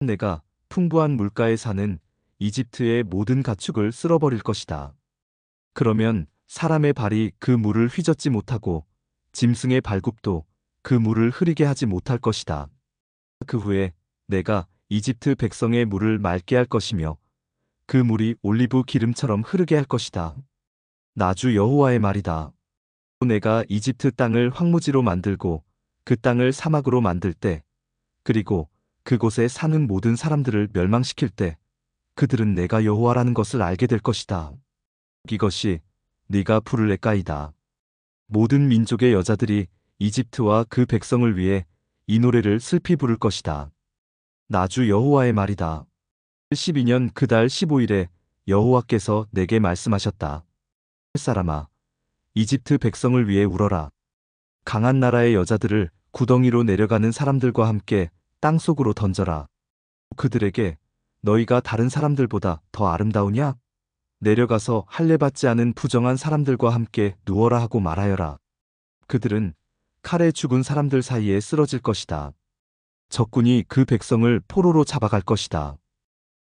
내가 풍부한 물가에 사는 이집트의 모든 가축을 쓸어버릴 것이다. 그러면 사람의 발이 그 물을 휘젓지 못하고 짐승의 발굽도 그 물을 흐리게 하지 못할 것이다. 그 후에 내가 이집트 백성의 물을 맑게 할 것이며 그 물이 올리브 기름처럼 흐르게 할 것이다. 나주 여호와의 말이다. 내가 이집트 땅을 황무지로 만들고 그 땅을 사막으로 만들 때 그리고 그곳에 사는 모든 사람들을 멸망시킬 때 그들은 내가 여호와라는 것을 알게 될 것이다. 이것이 네가 부를 애가이다. 모든 민족의 여자들이 이집트와 그 백성을 위해 이 노래를 슬피 부를 것이다. 나주 여호와의 말이다. 12년 그 달 15일에 여호와께서 내게 말씀하셨다. 사람아, 이집트 백성을 위해 울어라. 강한 나라의 여자들을 구덩이로 내려가는 사람들과 함께 땅속으로 던져라. 그들에게 너희가 다른 사람들보다 더 아름다우냐? 내려가서 할례 받지 않은 부정한 사람들과 함께 누워라 하고 말하여라. 그들은 칼에 죽은 사람들 사이에 쓰러질 것이다. 적군이 그 백성을 포로로 잡아갈 것이다.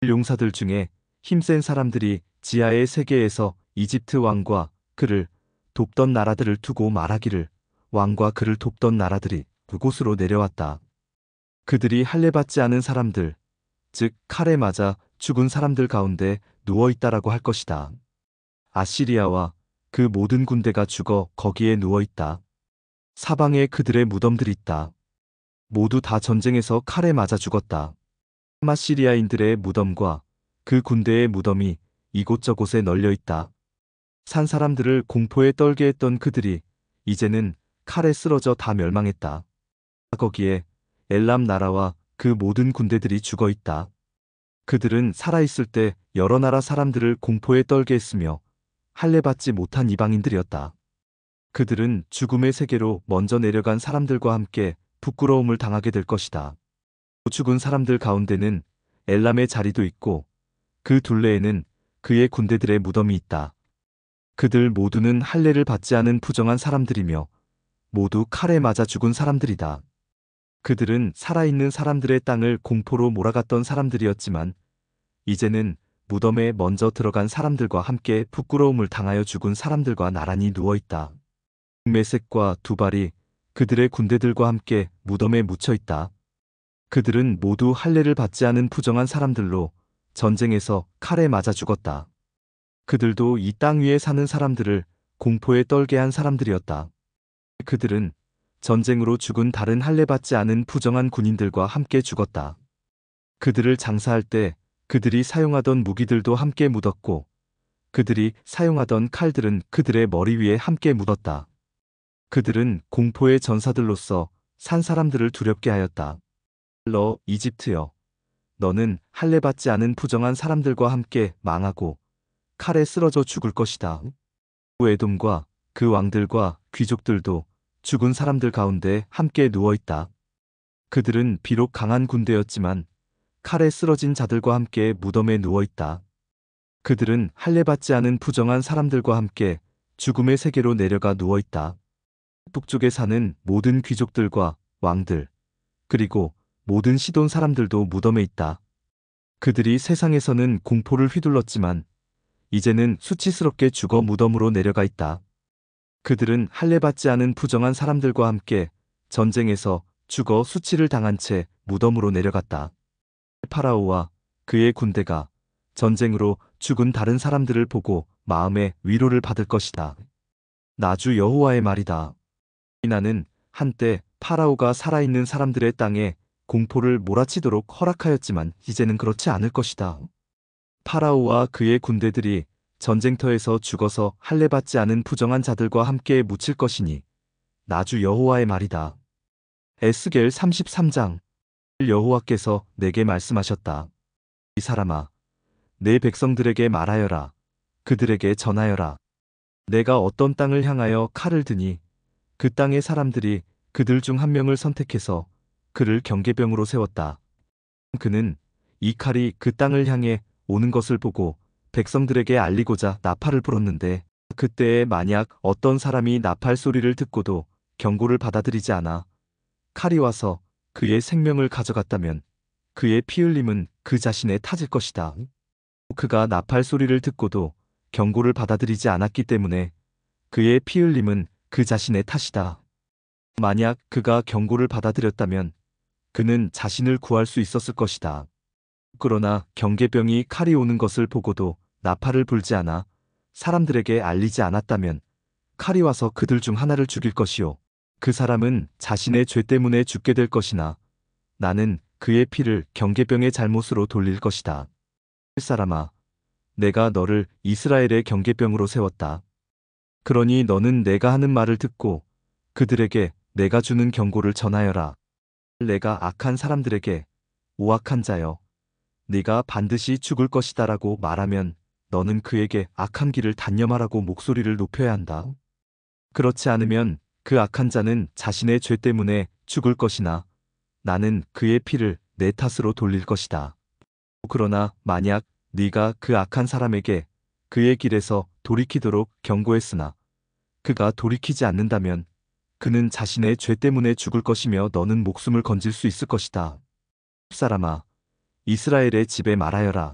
용사들 중에 힘센 사람들이 지하의 세계에서 이집트 왕과 그를 돕던 나라들을 두고 말하기를 왕과 그를 돕던 나라들이 그곳으로 내려왔다. 그들이 할례 받지 않은 사람들, 즉 칼에 맞아 죽은 사람들 가운데 누워있다라고 할 것이다. 아시리아와 그 모든 군대가 죽어 거기에 누워있다. 사방에 그들의 무덤들이 있다. 모두 다 전쟁에서 칼에 맞아 죽었다. 아시리아인들의 무덤과 그 군대의 무덤이 이곳저곳에 널려 있다. 산 사람들을 공포에 떨게 했던 그들이 이제는 칼에 쓰러져 다 멸망했다. 거기에 엘람 나라와 그 모든 군대들이 죽어 있다. 그들은 살아있을 때 여러 나라 사람들을 공포에 떨게 했으며 할례 받지 못한 이방인들이었다. 그들은 죽음의 세계로 먼저 내려간 사람들과 함께 부끄러움을 당하게 될 것이다. 죽은 사람들 가운데는 엘람의 자리도 있고 그 둘레에는 그의 군대들의 무덤이 있다. 그들 모두는 할례를 받지 않은 부정한 사람들이며 모두 칼에 맞아 죽은 사람들이다. 그들은 살아있는 사람들의 땅을 공포로 몰아갔던 사람들이었지만 이제는 무덤에 먼저 들어간 사람들과 함께 부끄러움을 당하여 죽은 사람들과 나란히 누워있다. 메섹과 두발이 그들의 군대들과 함께 무덤에 묻혀 있다. 그들은 모두 할례를 받지 않은 부정한 사람들로 전쟁에서 칼에 맞아 죽었다. 그들도 이 땅 위에 사는 사람들을 공포에 떨게 한 사람들이었다. 그들은 전쟁으로 죽은 다른 할례 받지 않은 부정한 군인들과 함께 죽었다. 그들을 장사할 때 그들이 사용하던 무기들도 함께 묻었고 그들이 사용하던 칼들은 그들의 머리 위에 함께 묻었다. 그들은 공포의 전사들로서 산 사람들을 두렵게 하였다. 너 이집트여, 너는 할례 받지 않은 부정한 사람들과 함께 망하고 칼에 쓰러져 죽을 것이다. 에돔과 그 왕들과 귀족들도 죽은 사람들 가운데 함께 누워있다. 그들은 비록 강한 군대였지만 칼에 쓰러진 자들과 함께 무덤에 누워있다. 그들은 할례 받지 않은 부정한 사람들과 함께 죽음의 세계로 내려가 누워있다. 북쪽에 사는 모든 귀족들과 왕들, 그리고 모든 시돈 사람들도 무덤에 있다. 그들이 세상에서는 공포를 휘둘렀지만 이제는 수치스럽게 죽어 무덤으로 내려가 있다. 그들은 할례 받지 않은 부정한 사람들과 함께 전쟁에서 죽어 수치를 당한 채 무덤으로 내려갔다. 파라오와 그의 군대가 전쟁으로 죽은 다른 사람들을 보고 마음의 위로를 받을 것이다. 나주 여호와의 말이다. 나는 한때 파라오가 살아있는 사람들의 땅에 공포를 몰아치도록 허락하였지만 이제는 그렇지 않을 것이다. 파라오와 그의 군대들이 전쟁터에서 죽어서 할례 받지 않은 부정한 자들과 함께 묻힐 것이니 나주 여호와의 말이다. 에스겔 33장. 여호와께서 내게 말씀하셨다. 이 사람아, 내 백성들에게 말하여라. 그들에게 전하여라. 내가 어떤 땅을 향하여 칼을 드니 그 땅의 사람들이 그들 중 한 명을 선택해서 그를 경계병으로 세웠다. 그는 이 칼이 그 땅을 향해 오는 것을 보고 백성들에게 알리고자 나팔을 불었는데 그때에 만약 어떤 사람이 나팔 소리를 듣고도 경고를 받아들이지 않아 칼이 와서 그의 생명을 가져갔다면 그의 피 흘림은 그 자신의 탓일 것이다. 그가 나팔 소리를 듣고도 경고를 받아들이지 않았기 때문에 그의 피 흘림은 그 자신의 탓이다. 만약 그가 경고를 받아들였다면 그는 자신을 구할 수 있었을 것이다. 그러나 경계병이 칼이 오는 것을 보고도 나팔을 불지 않아 사람들에게 알리지 않았다면 칼이 와서 그들 중 하나를 죽일 것이요. 그 사람은 자신의 죄 때문에 죽게 될 것이나 나는 그의 피를 경계병의 잘못으로 돌릴 것이다. 사람아, 내가 너를 이스라엘의 경계병으로 세웠다. 그러니 너는 내가 하는 말을 듣고 그들에게 내가 주는 경고를 전하여라. 내가 악한 사람들에게 오악한 자여, 네가 반드시 죽을 것이다라고 말하면 너는 그에게 악한 길을 단념하라고 목소리를 높여야 한다. 그렇지 않으면 그 악한 자는 자신의 죄 때문에 죽을 것이나 나는 그의 피를 내 탓으로 돌릴 것이다. 그러나 만약 네가 그 악한 사람에게 그의 길에서 돌이키도록 경고했으나 그가 돌이키지 않는다면 그는 자신의 죄 때문에 죽을 것이며 너는 목숨을 건질 수 있을 것이다. 사람아, 이스라엘의 집에 말하여라.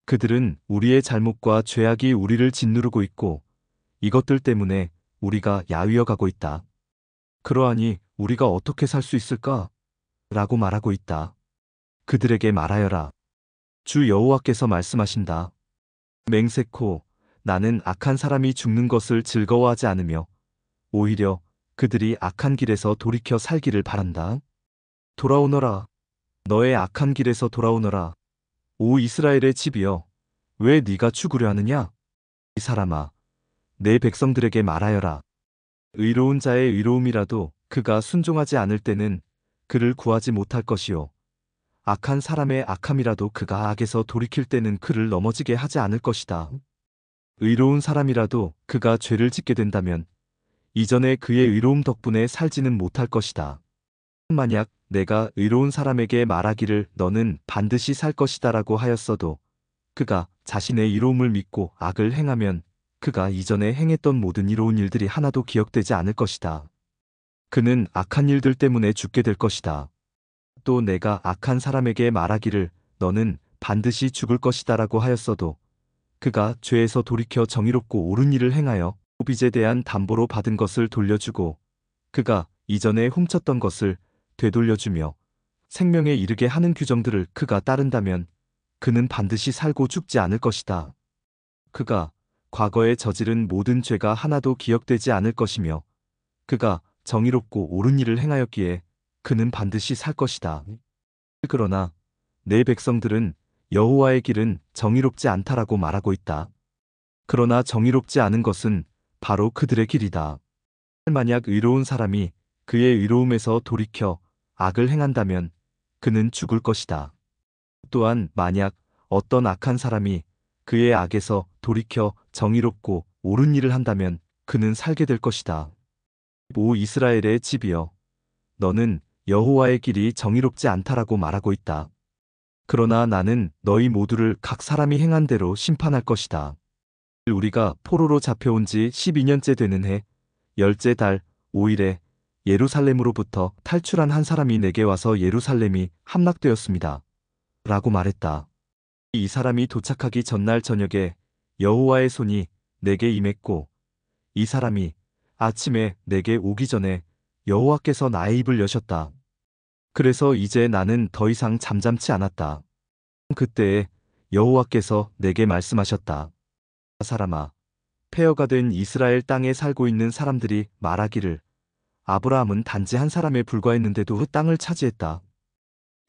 그들은 우리의 잘못과 죄악이 우리를 짓누르고 있고 이것들 때문에 우리가 야위어 가고 있다. 그러하니 우리가 어떻게 살 수 있을까? 라고 말하고 있다. 그들에게 말하여라. 주 여호와께서 말씀하신다. 맹세코, 나는 악한 사람이 죽는 것을 즐거워하지 않으며 오히려 그들이 악한 길에서 돌이켜 살기를 바란다. 돌아오너라. 너의 악한 길에서 돌아오너라. 오 이스라엘의 집이여, 왜 네가 죽으려 하느냐? 이 사람아, 내 백성들에게 말하여라. 의로운 자의 의로움이라도 그가 순종하지 않을 때는 그를 구하지 못할 것이요. 악한 사람의 악함이라도 그가 악에서 돌이킬 때는 그를 넘어지게 하지 않을 것이다. 의로운 사람이라도 그가 죄를 짓게 된다면 이전에 그의 의로움 덕분에 살지는 못할 것이다. 만약 내가 의로운 사람에게 말하기를 너는 반드시 살 것이다라고 하였어도 그가 자신의 의로움을 믿고 악을 행하면 그가 이전에 행했던 모든 이로운 일들이 하나도 기억되지 않을 것이다. 그는 악한 일들 때문에 죽게 될 것이다. 또 내가 악한 사람에게 말하기를 너는 반드시 죽을 것이다라고 하였어도 그가 죄에서 돌이켜 정의롭고 옳은 일을 행하여 빚에 대한 담보로 받은 것을 돌려주고 그가 이전에 훔쳤던 것을 되돌려주며 생명에 이르게 하는 규정들을 그가 따른다면 그는 반드시 살고 죽지 않을 것이다. 그가 과거에 저지른 모든 죄가 하나도 기억되지 않을 것이며 그가 정의롭고 옳은 일을 행하였기에 그는 반드시 살 것이다. 그러나 내 백성들은 여호와의 길은 정의롭지 않다라고 말하고 있다. 그러나 정의롭지 않은 것은 바로 그들의 길이다. 만약 의로운 사람이 그의 의로움에서 돌이켜 악을 행한다면 그는 죽을 것이다. 또한 만약 어떤 악한 사람이 그의 악에서 돌이켜 정의롭고 옳은 일을 한다면 그는 살게 될 것이다. 오 이스라엘의 집이여, 너는 여호와의 길이 정의롭지 않다라고 말하고 있다. 그러나 나는 너희 모두를 각 사람이 행한 대로 심판할 것이다. 우리가 포로로 잡혀온 지 12년째 되는 해, 10째 달 5일에 예루살렘으로부터 탈출한 한 사람이 내게 와서 예루살렘이 함락되었습니다. 라고 말했다. 이 사람이 도착하기 전날 저녁에 여호와의 손이 내게 임했고 이 사람이 아침에 내게 오기 전에 여호와께서 나의 입을 여셨다. 그래서 이제 나는 더 이상 잠잠치 않았다. 그때에 여호와께서 내게 말씀하셨다. 사람아, 폐허가 된 이스라엘 땅에 살고 있는 사람들이 말하기를 아브라함은 단지 한 사람에 불과했는데도 그 땅을 차지했다.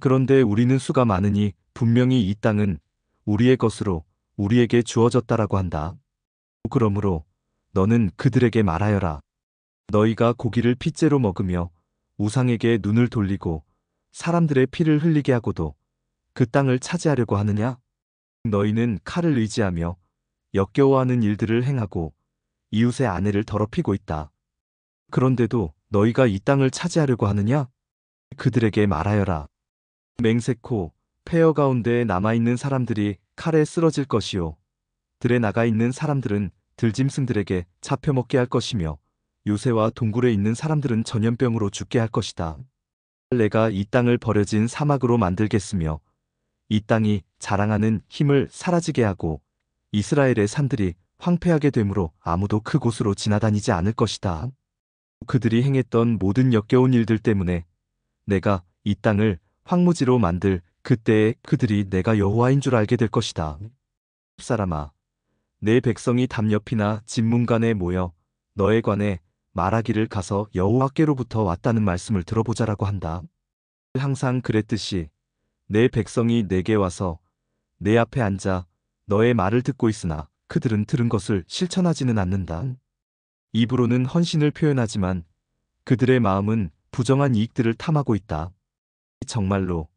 그런데 우리는 수가 많으니 분명히 이 땅은 우리의 것으로 우리에게 주어졌다라고 한다. 그러므로 너는 그들에게 말하여라. 너희가 고기를 핏째로 먹으며 우상에게 눈을 돌리고 사람들의 피를 흘리게 하고도 그 땅을 차지하려고 하느냐? 너희는 칼을 의지하며 역겨워하는 일들을 행하고 이웃의 아내를 더럽히고 있다. 그런데도 너희가 이 땅을 차지하려고 하느냐? 그들에게 말하여라. 맹세코 폐허 가운데 남아있는 사람들이 칼에 쓰러질 것이요 들에 나가 있는 사람들은 들짐승들에게 잡혀먹게 할 것이며 요새와 동굴에 있는 사람들은 전염병으로 죽게 할 것이다. 내가 이 땅을 버려진 사막으로 만들겠으며 이 땅이 자랑하는 힘을 사라지게 하고 이스라엘의 산들이 황폐하게 되므로 아무도 그곳으로 지나다니지 않을 것이다. 그들이 행했던 모든 역겨운 일들 때문에 내가 이 땅을 황무지로 만들 그때에 그들이 내가 여호와인 줄 알게 될 것이다. 사람아, 내 백성이 담 옆이나 진문간에 모여 너에 관해 말하기를 가서 여호와께로부터 왔다는 말씀을 들어보자라고 한다. 항상 그랬듯이 내 백성이 내게 와서 내 앞에 앉아 너의 말을 듣고 있으나 그들은 들은 것을 실천하지는 않는다. 입으로는 헌신을 표현하지만 그들의 마음은 부정한 이익들을 탐하고 있다. 정말로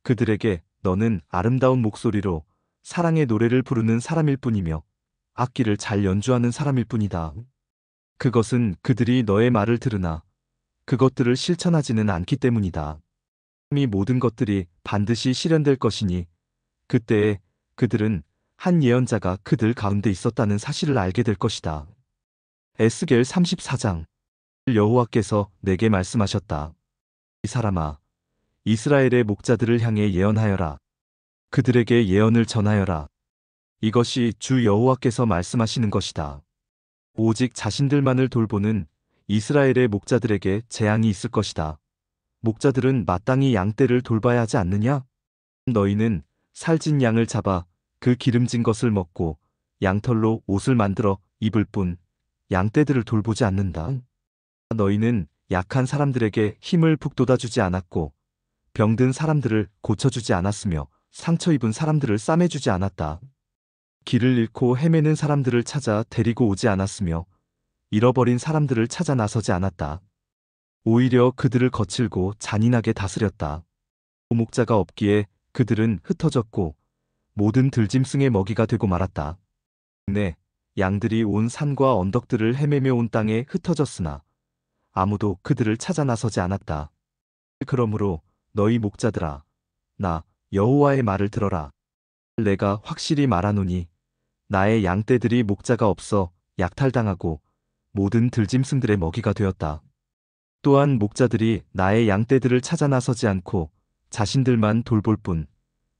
그들에게 너는 아름다운 목소리로 사랑의 노래를 부르는 사람일 뿐이며 악기를 잘 연주하는 사람일 뿐이다. 그것은 그들이 너의 말을 들으나 그것들을 실천하지는 않기 때문이다. 이 모든 것들이 반드시 실현될 것이니 그때에 그들은 한 예언자가 그들 가운데 있었다는 사실을 알게 될 것이다. 에스겔 34장. 여호와께서 내게 말씀하셨다. 이 사람아, 이스라엘의 목자들을 향해 예언하여라. 그들에게 예언을 전하여라. 이것이 주 여호와께서 말씀하시는 것이다. 오직 자신들만을 돌보는 이스라엘의 목자들에게 재앙이 있을 것이다. 목자들은 마땅히 양떼를 돌봐야 하지 않느냐? 너희는 살찐 양을 잡아 그 기름진 것을 먹고 양털로 옷을 만들어 입을 뿐 양떼들을 돌보지 않는다. 너희는 약한 사람들에게 힘을 북돋아주지 않았고 병든 사람들을 고쳐주지 않았으며 상처 입은 사람들을 싸매주지 않았다. 길을 잃고 헤매는 사람들을 찾아 데리고 오지 않았으며 잃어버린 사람들을 찾아 나서지 않았다. 오히려 그들을 거칠고 잔인하게 다스렸다. 목자가 없기에 그들은 흩어졌고 모든 들짐승의 먹이가 되고 말았다. 네, 양들이 온 산과 언덕들을 헤매며 온 땅에 흩어졌으나 아무도 그들을 찾아 나서지 않았다. 그러므로 너희 목자들아, 나 여호와의 말을 들어라. 내가 확실히 말하노니 나의 양떼들이 목자가 없어 약탈당하고 모든 들짐승들의 먹이가 되었다. 또한 목자들이 나의 양떼들을 찾아 나서지 않고 자신들만 돌볼 뿐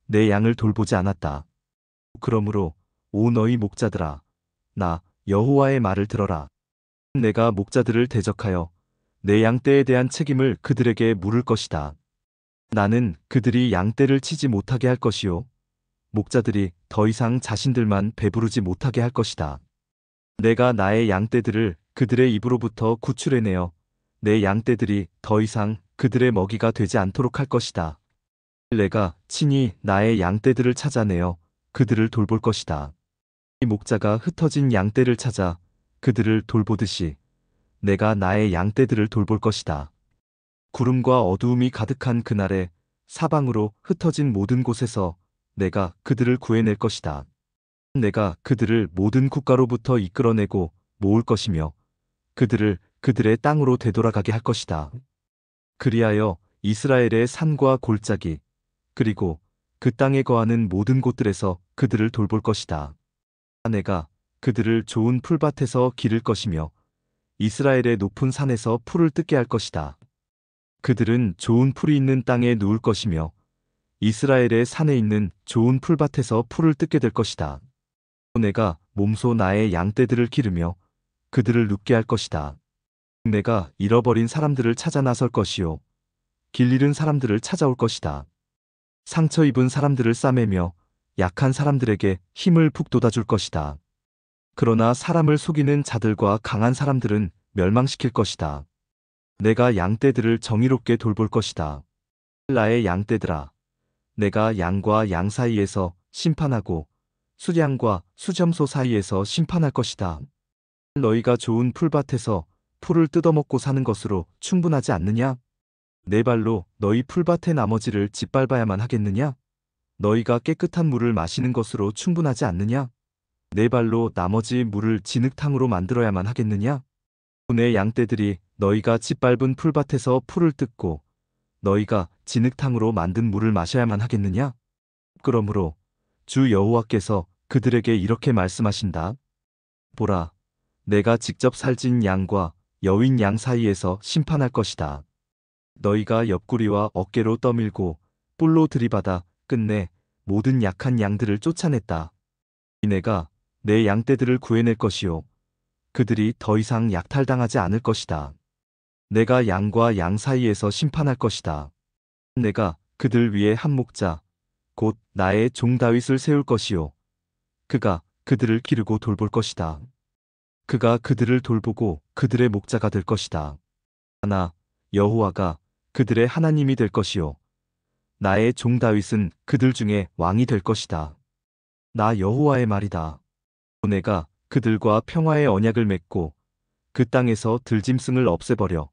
내 양을 돌보지 않았다. 그러므로 오 너희 목자들아, 나 여호와의 말을 들어라. 내가 목자들을 대적하여 내 양떼에 대한 책임을 그들에게 물을 것이다. 나는 그들이 양떼를 치지 못하게 할 것이요 목자들이 더 이상 자신들만 배부르지 못하게 할 것이다. 내가 나의 양떼들을 그들의 입으로부터 구출해내어 내 양떼들이 더 이상 그들의 먹이가 되지 않도록 할 것이다. 내가 친히 나의 양떼들을 찾아내어 그들을 돌볼 것이다. 이 목자가 흩어진 양떼를 찾아 그들을 돌보듯이 내가 나의 양떼들을 돌볼 것이다. 구름과 어두움이 가득한 그날에 사방으로 흩어진 모든 곳에서 내가 그들을 구해낼 것이다. 내가 그들을 모든 국가로부터 이끌어내고 모을 것이며 그들을 그들의 땅으로 되돌아가게 할 것이다. 그리하여 이스라엘의 산과 골짜기 그리고 그 땅에 거하는 모든 곳들에서 그들을 돌볼 것이다. 내가 그들을 좋은 풀밭에서 기를 것이며 이스라엘의 높은 산에서 풀을 뜯게 할 것이다. 그들은 좋은 풀이 있는 땅에 누울 것이며 이스라엘의 산에 있는 좋은 풀밭에서 풀을 뜯게 될 것이다. 내가 몸소 나의 양떼들을 기르며 그들을 눕게 할 것이다. 내가 잃어버린 사람들을 찾아 나설 것이요 길 잃은 사람들을 찾아올 것이다. 상처 입은 사람들을 싸매며 약한 사람들에게 힘을 북돋아 줄 것이다. 그러나 사람을 속이는 자들과 강한 사람들은 멸망시킬 것이다. 내가 양떼들을 정의롭게 돌볼 것이다. 나의 양떼들아, 내가 양과 양 사이에서 심판하고 수량과 수점소 사이에서 심판할 것이다. 너희가 좋은 풀밭에서 풀을 뜯어먹고 사는 것으로 충분하지 않느냐? 내 발로 너희 풀밭의 나머지를 짓밟아야만 하겠느냐? 너희가 깨끗한 물을 마시는 것으로 충분하지 않느냐? 내 발로 나머지 물을 진흙탕으로 만들어야만 하겠느냐? 내 양떼들이 너희가 짓밟은 풀밭에서 풀을 뜯고 너희가 진흙탕으로 만든 물을 마셔야만 하겠느냐? 그러므로 주 여호와께서 그들에게 이렇게 말씀하신다. 보라, 내가 직접 살찐 양과 여윈 양 사이에서 심판할 것이다. 너희가 옆구리와 어깨로 떠밀고 뿔로 들이받아 끝내 모든 약한 양들을 쫓아냈다. 내가 내 양떼들을 구해낼 것이요 그들이 더 이상 약탈당하지 않을 것이다. 내가 양과 양 사이에서 심판할 것이다. 내가 그들 위에 한 목자 곧 나의 종 다윗을 세울 것이요 그가 그들을 기르고 돌볼 것이다. 그가 그들을 돌보고 그들의 목자가 될 것이다. 나 여호와가 그들의 하나님이 될 것이요 나의 종 다윗은 그들 중에 왕이 될 것이다. 나 여호와의 말이다. 내가 그들과 평화의 언약을 맺고 그 땅에서 들짐승을 없애버려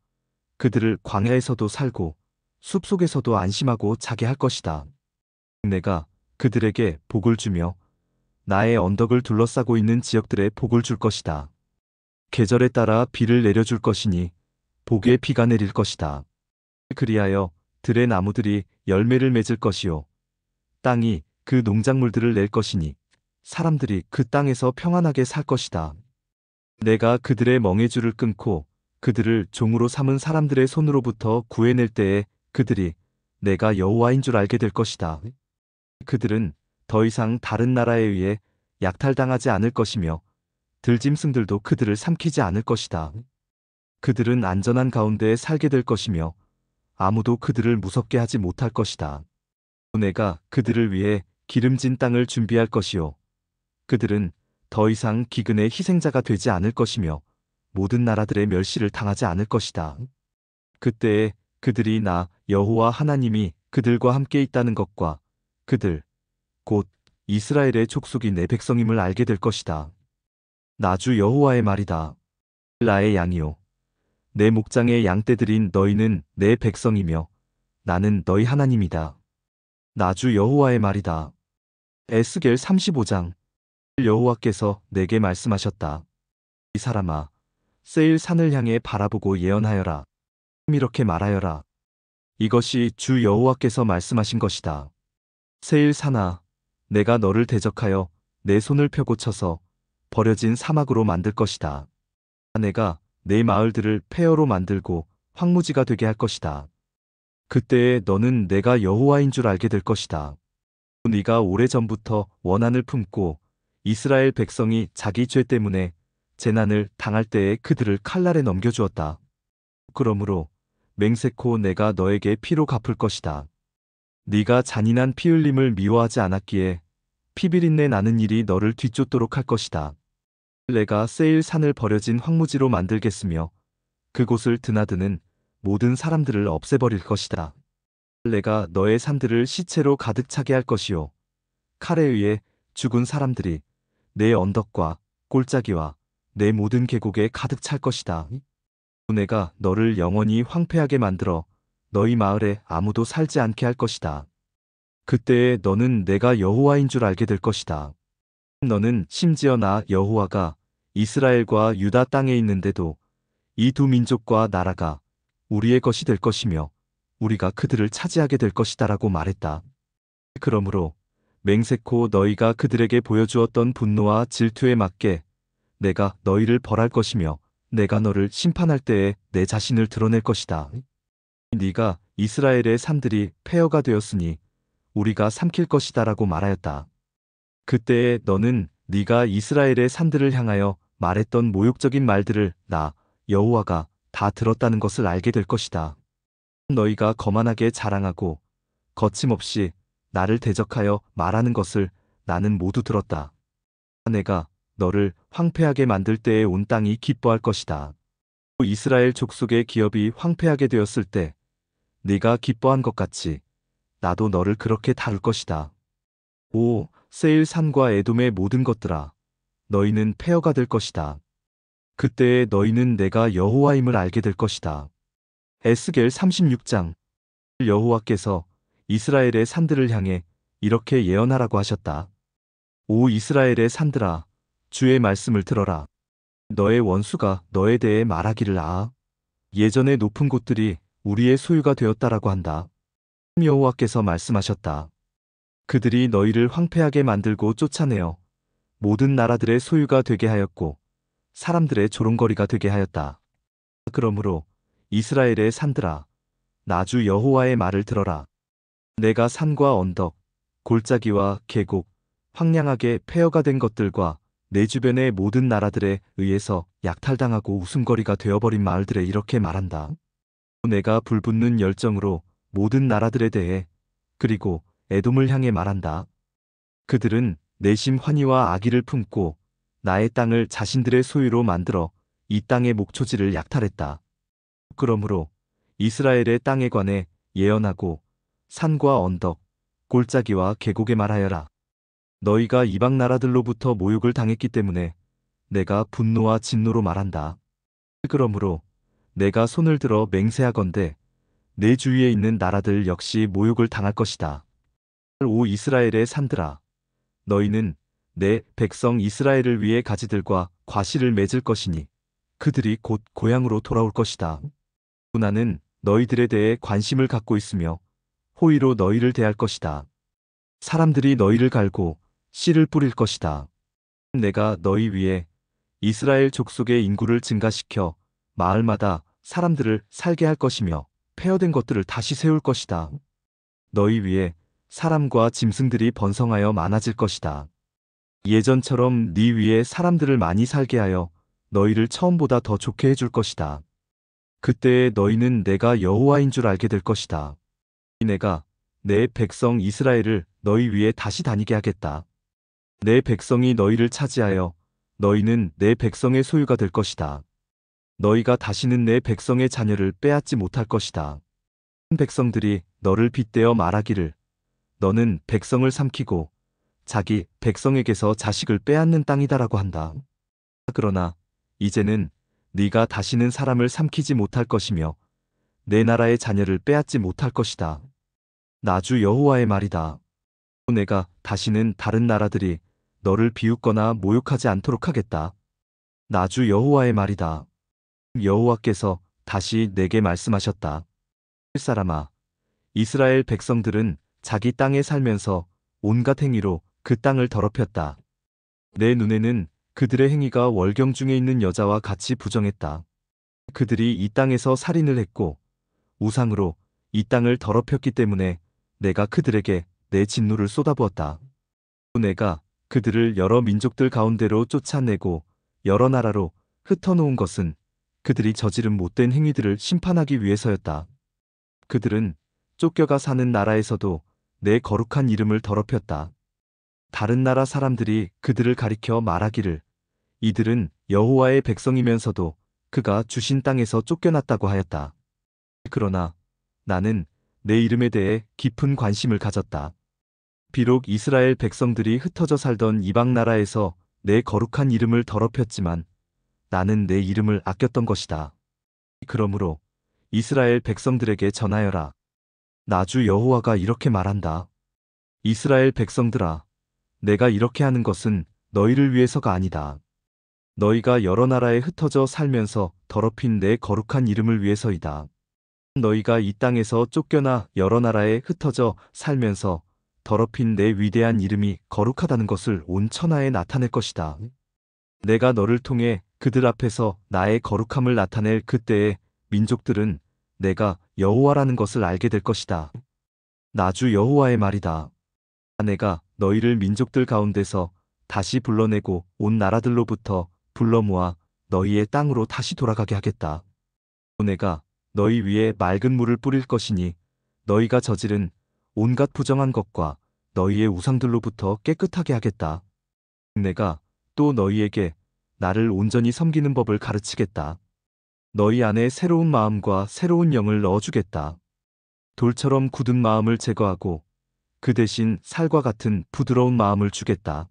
그들을 광야에서도 살고 숲속에서도 안심하고 자게 할 것이다. 내가 그들에게 복을 주며 나의 언덕을 둘러싸고 있는 지역들에 복을 줄 것이다. 계절에 따라 비를 내려줄 것이니 복의 비가 내릴 것이다. 그리하여 들의 나무들이 열매를 맺을 것이요 땅이 그 농작물들을 낼 것이니 사람들이 그 땅에서 평안하게 살 것이다. 내가 그들의 멍에줄을 끊고 그들을 종으로 삼은 사람들의 손으로부터 구해낼 때에 그들이 내가 여호와인 줄 알게 될 것이다. 그들은 더 이상 다른 나라에 의해 약탈당하지 않을 것이며 들짐승들도 그들을 삼키지 않을 것이다. 그들은 안전한 가운데 살게 될 것이며 아무도 그들을 무섭게 하지 못할 것이다. 내가 그들을 위해 기름진 땅을 준비할 것이요 그들은 더 이상 기근의 희생자가 되지 않을 것이며 모든 나라들의 멸시를 당하지 않을 것이다. 그때에 그들이 나 여호와 하나님이 그들과 함께 있다는 것과 그들 곧 이스라엘의 족속이 내 백성임을 알게 될 것이다. 나 주 여호와의 말이다. 나의 양이요 내 목장의 양떼들인 너희는 내 백성이며 나는 너희 하나님이다. 나 주 여호와의 말이다. 에스겔 35장 여호와께서 내게 말씀하셨다. 이 사람아, 세일 산을 향해 바라보고 예언하여라. 이렇게 말하여라. 이것이 주 여호와께서 말씀하신 것이다. 세일 산아, 내가 너를 대적하여 내 손을 펴고 쳐서 버려진 사막으로 만들 것이다. 내가 내 마을들을 폐허로 만들고 황무지가 되게 할 것이다. 그때에 너는 내가 여호와인 줄 알게 될 것이다. 네가 오래전부터 원한을 품고 이스라엘 백성이 자기 죄 때문에 재난을 당할 때에 그들을 칼날에 넘겨주었다. 그러므로 맹세코 내가 너에게 피로 갚을 것이다. 네가 잔인한 피 흘림을 미워하지 않았기에 피비린내 나는 일이 너를 뒤쫓도록 할 것이다. 내가 세일 산을 버려진 황무지로 만들겠으며 그곳을 드나드는 모든 사람들을 없애버릴 것이다. 내가 너의 산들을 시체로 가득 차게 할 것이요 칼에 의해 죽은 사람들이 내 언덕과 골짜기와 내 모든 계곡에 가득 찰 것이다. 내가 너를 영원히 황폐하게 만들어 너희 마을에 아무도 살지 않게 할 것이다. 그때에 너는 내가 여호와인 줄 알게 될 것이다. 너는 심지어 나 여호와가 이스라엘과 유다 땅에 있는데도 이 두 민족과 나라가 우리의 것이 될 것이며 우리가 그들을 차지하게 될 것이다라고 말했다. 그러므로 맹세코 너희가 그들에게 보여주었던 분노와 질투에 맞게 내가 너희를 벌할 것이며 내가 너를 심판할 때에 내 자신을 드러낼 것이다. 네가 이스라엘의 산들이 폐허가 되었으니 우리가 삼킬 것이다라고 말하였다. 그때에 너는 네가 이스라엘의 산들을 향하여 말했던 모욕적인 말들을 나 여호와가 다 들었다는 것을 알게 될 것이다. 너희가 거만하게 자랑하고 거침없이 나를 대적하여 말하는 것을 나는 모두 들었다. 내가 너를 황폐하게 만들 때에 온 땅이 기뻐할 것이다. 이스라엘 족속의 기업이 황폐하게 되었을 때 네가 기뻐한 것 같이 나도 너를 그렇게 다룰 것이다. 오, 세일 산과 에돔의 모든 것들아, 너희는 폐허가 될 것이다. 그때에 너희는 내가 여호와임을 알게 될 것이다. 에스겔 36장. 여호와께서 이스라엘의 산들을 향해 이렇게 예언하라고 하셨다. 오 이스라엘의 산들아, 주의 말씀을 들어라. 너의 원수가 너에 대해 말하기를 예전의 높은 곳들이 우리의 소유가 되었다라고 한다. 여호와께서 말씀하셨다. 그들이 너희를 황폐하게 만들고 쫓아내어 모든 나라들의 소유가 되게 하였고 사람들의 조롱거리가 되게 하였다. 그러므로 이스라엘의 산들아, 나주 여호와의 말을 들어라. 내가 산과 언덕, 골짜기와 계곡, 황량하게 폐허가 된 것들과 내 주변의 모든 나라들에 의해서 약탈당하고 웃음거리가 되어버린 마을들에 이렇게 말한다. 내가 불붙는 열정으로 모든 나라들에 대해 그리고 에돔을 향해 말한다. 그들은 내심 환희와 악의를 품고 나의 땅을 자신들의 소유로 만들어 이 땅의 목초지를 약탈했다. 그러므로 이스라엘의 땅에 관해 예언하고 산과 언덕, 골짜기와 계곡에 말하여라. 너희가 이방 나라들로부터 모욕을 당했기 때문에 내가 분노와 진노로 말한다. 그러므로 내가 손을 들어 맹세하건대 내 주위에 있는 나라들 역시 모욕을 당할 것이다. 오 이스라엘의 산들아, 너희는 내 백성 이스라엘을 위해 가지들과 과실을 맺을 것이니 그들이 곧 고향으로 돌아올 것이다. 나는 너희들에 대해 관심을 갖고 있으며 호의로 너희를 대할 것이다. 사람들이 너희를 갈고 씨를 뿌릴 것이다. 내가 너희 위에 이스라엘 족속의 인구를 증가시켜 마을마다 사람들을 살게 할 것이며 폐허된 것들을 다시 세울 것이다. 너희 위에 사람과 짐승들이 번성하여 많아질 것이다. 예전처럼 네 위에 사람들을 많이 살게 하여 너희를 처음보다 더 좋게 해줄 것이다. 그때에 너희는 내가 여호와인 줄 알게 될 것이다. 내가 내 백성 이스라엘을 너희 위에 다시 다니게 하겠다. 내 백성이 너희를 차지하여 너희는 내 백성의 소유가 될 것이다. 너희가 다시는 내 백성의 자녀를 빼앗지 못할 것이다. 백성들이 너를 빗대어 말하기를 너는 백성을 삼키고 자기 백성에게서 자식을 빼앗는 땅이다라고 한다. 그러나 이제는 네가 다시는 사람을 삼키지 못할 것이며 내 나라의 자녀를 빼앗지 못할 것이다. 나주 여호와의 말이다. 내가 다시는 다른 나라들이 너를 비웃거나 모욕하지 않도록 하겠다. 나 주 여호와의 말이다. 여호와께서 다시 내게 말씀하셨다. 사람아, 이스라엘 백성들은 자기 땅에 살면서 온갖 행위로 그 땅을 더럽혔다. 내 눈에는 그들의 행위가 월경 중에 있는 여자와 같이 부정했다. 그들이 이 땅에서 살인을 했고 우상으로 이 땅을 더럽혔기 때문에 내가 그들에게 내 진노를 쏟아부었다. 또 내가 그들을 여러 민족들 가운데로 쫓아내고 여러 나라로 흩어놓은 것은 그들이 저지른 못된 행위들을 심판하기 위해서였다. 그들은 쫓겨가 사는 나라에서도 내 거룩한 이름을 더럽혔다. 다른 나라 사람들이 그들을 가리켜 말하기를 이들은 여호와의 백성이면서도 그가 주신 땅에서 쫓겨났다고 하였다. 그러나 나는 내 이름에 대해 깊은 관심을 가졌다. 비록 이스라엘 백성들이 흩어져 살던 이방 나라에서 내 거룩한 이름을 더럽혔지만 나는 내 이름을 아꼈던 것이다. 그러므로 이스라엘 백성들에게 전하여라. 나 주 여호와가 이렇게 말한다. 이스라엘 백성들아, 내가 이렇게 하는 것은 너희를 위해서가 아니다. 너희가 여러 나라에 흩어져 살면서 더럽힌 내 거룩한 이름을 위해서이다. 너희가 이 땅에서 쫓겨나 여러 나라에 흩어져 살면서 더럽힌 내 위대한 이름이 거룩하다는 것을 온 천하에 나타낼 것이다. 내가 너를 통해 그들 앞에서 나의 거룩함을 나타낼 그때에 민족들은 내가 여호와라는 것을 알게 될 것이다. 나 주 여호와의 말이다. 내가 너희를 민족들 가운데서 다시 불러내고 온 나라들로부터 불러 모아 너희의 땅으로 다시 돌아가게 하겠다. 내가 너희 위에 맑은 물을 뿌릴 것이니 너희가 저지른 온갖 부정한 것과 너희의 우상들로부터 깨끗하게 하겠다. 내가 또 너희에게 나를 온전히 섬기는 법을 가르치겠다. 너희 안에 새로운 마음과 새로운 영을 넣어주겠다. 돌처럼 굳은 마음을 제거하고 그 대신 살과 같은 부드러운 마음을 주겠다.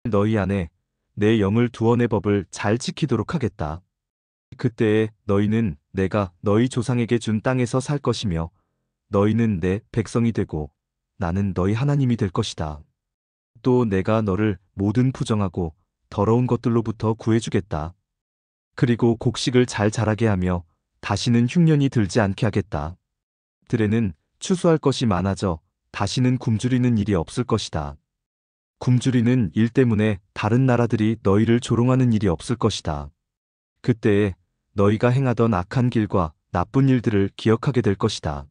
너희 안에 내 영을 두어 내 법을 잘 지키도록 하겠다. 그때에 너희는 내가 너희 조상에게 준 땅에서 살 것이며 너희는 내 백성이 되고 나는 너희 하나님이 될 것이다. 또 내가 너를 모든 부정하고 더러운 것들로부터 구해주겠다. 그리고 곡식을 잘 자라게 하며 다시는 흉년이 들지 않게 하겠다. 들에는 추수할 것이 많아져 다시는 굶주리는 일이 없을 것이다. 굶주리는 일 때문에 다른 나라들이 너희를 조롱하는 일이 없을 것이다. 그때에 너희가 행하던 악한 길과 나쁜 일들을 기억하게 될 것이다.